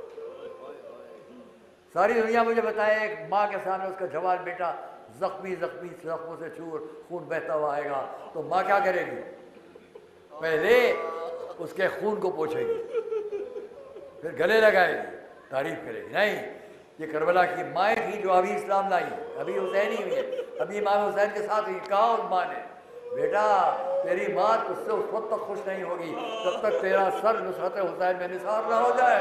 ساری دنیا مجھے بتائے ایک ماں کے سامنے اس کا جوان بیٹا زخمی زخموں سے چور خون بہتا ہوا آئے گا تو ماں کیا کرے گی؟ پہلے اس کے خون کو پوچھے گی، پھر گلے لگائے گی، تعریف کرے گی۔ نہیں، یہ کربلا کی مائیں تھی جو ابھی اسلام لائی، ابھی حسین ہی ہوئی ہے، ابھی امام حسین کے ساتھ ہوئی۔ کہا اس ماں نے، بیٹا تیری ماں تجھ سے اس وقت تک خوش نہیں ہوگی جب تک تیرا سر نصرت حسین میں نثار نہ ہو جائے۔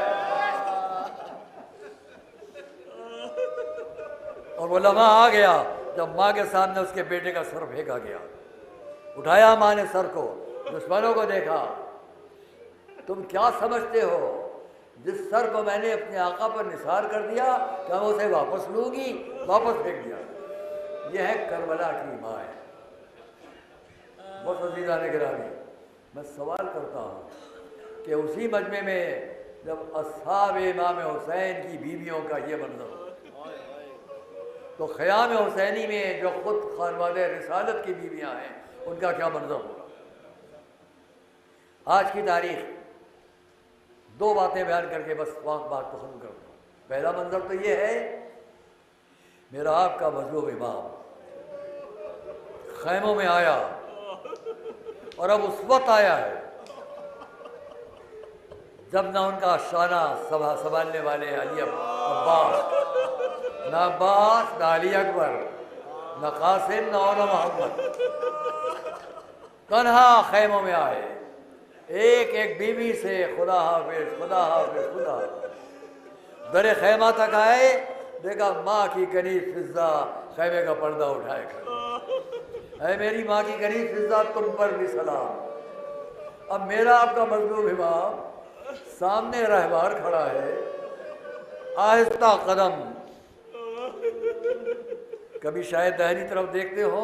اور وہ لمحہ آ گیا جب ماں کے سامنے اس کے بیٹے کا سر پھینکا گیا۔ اٹھایا ماں نے سر کو، دشمنوں کو دیکھا۔ تم کیا سمجھتے ہو جس سر کو میں نے اپنے آقا پر نثار کر دیا کیا میں اسے واپس لوں گی؟ واپس پھینک دیا۔ یہ ہے کربلا کی ماں ہے۔ بہت عزیزان گرامی، میں سوال کرتا ہوں کہ اسی مجمع میں جب اصحاب امام حسین کی بیویوں کا یہ منظر ہو تو خیام حسینی میں جو خود خانوادہ رسالت کی بیویاں ہیں ان کا کیا منظر ہوگا؟ آج کی تاریخ دو باتیں بیان کر کے بس بات کو ختم کرتا ہوں۔ پہلا منظر تو یہ ہے، میرا آپ کا مظلوم امام خیموں میں آیا، اور اب اس وقت آیا ہے جب نہ ان کا شانہ سنبھالنے والے علی عباس، نہ عباس، نہ علی اکبر، نہ قاسم، نہ اور محمد، تنہا خیموں میں آئے، ایک ایک بیوی سے خدا حافظ خدا حافظ خدا حافظ۔ در خیمہ تک آئے، دیکھا ماں کی کنیز فضہ خیمے کا پردہ اٹھائے کھڑی۔ اے میری ماں کی کنیز فضہ، تم پر بھی سلام۔ اب میرا آپ کا مظلوم امام سامنے رہبار کھڑا ہے، آہستہ قدم، کبھی شاید دہنی طرف دیکھتے ہو،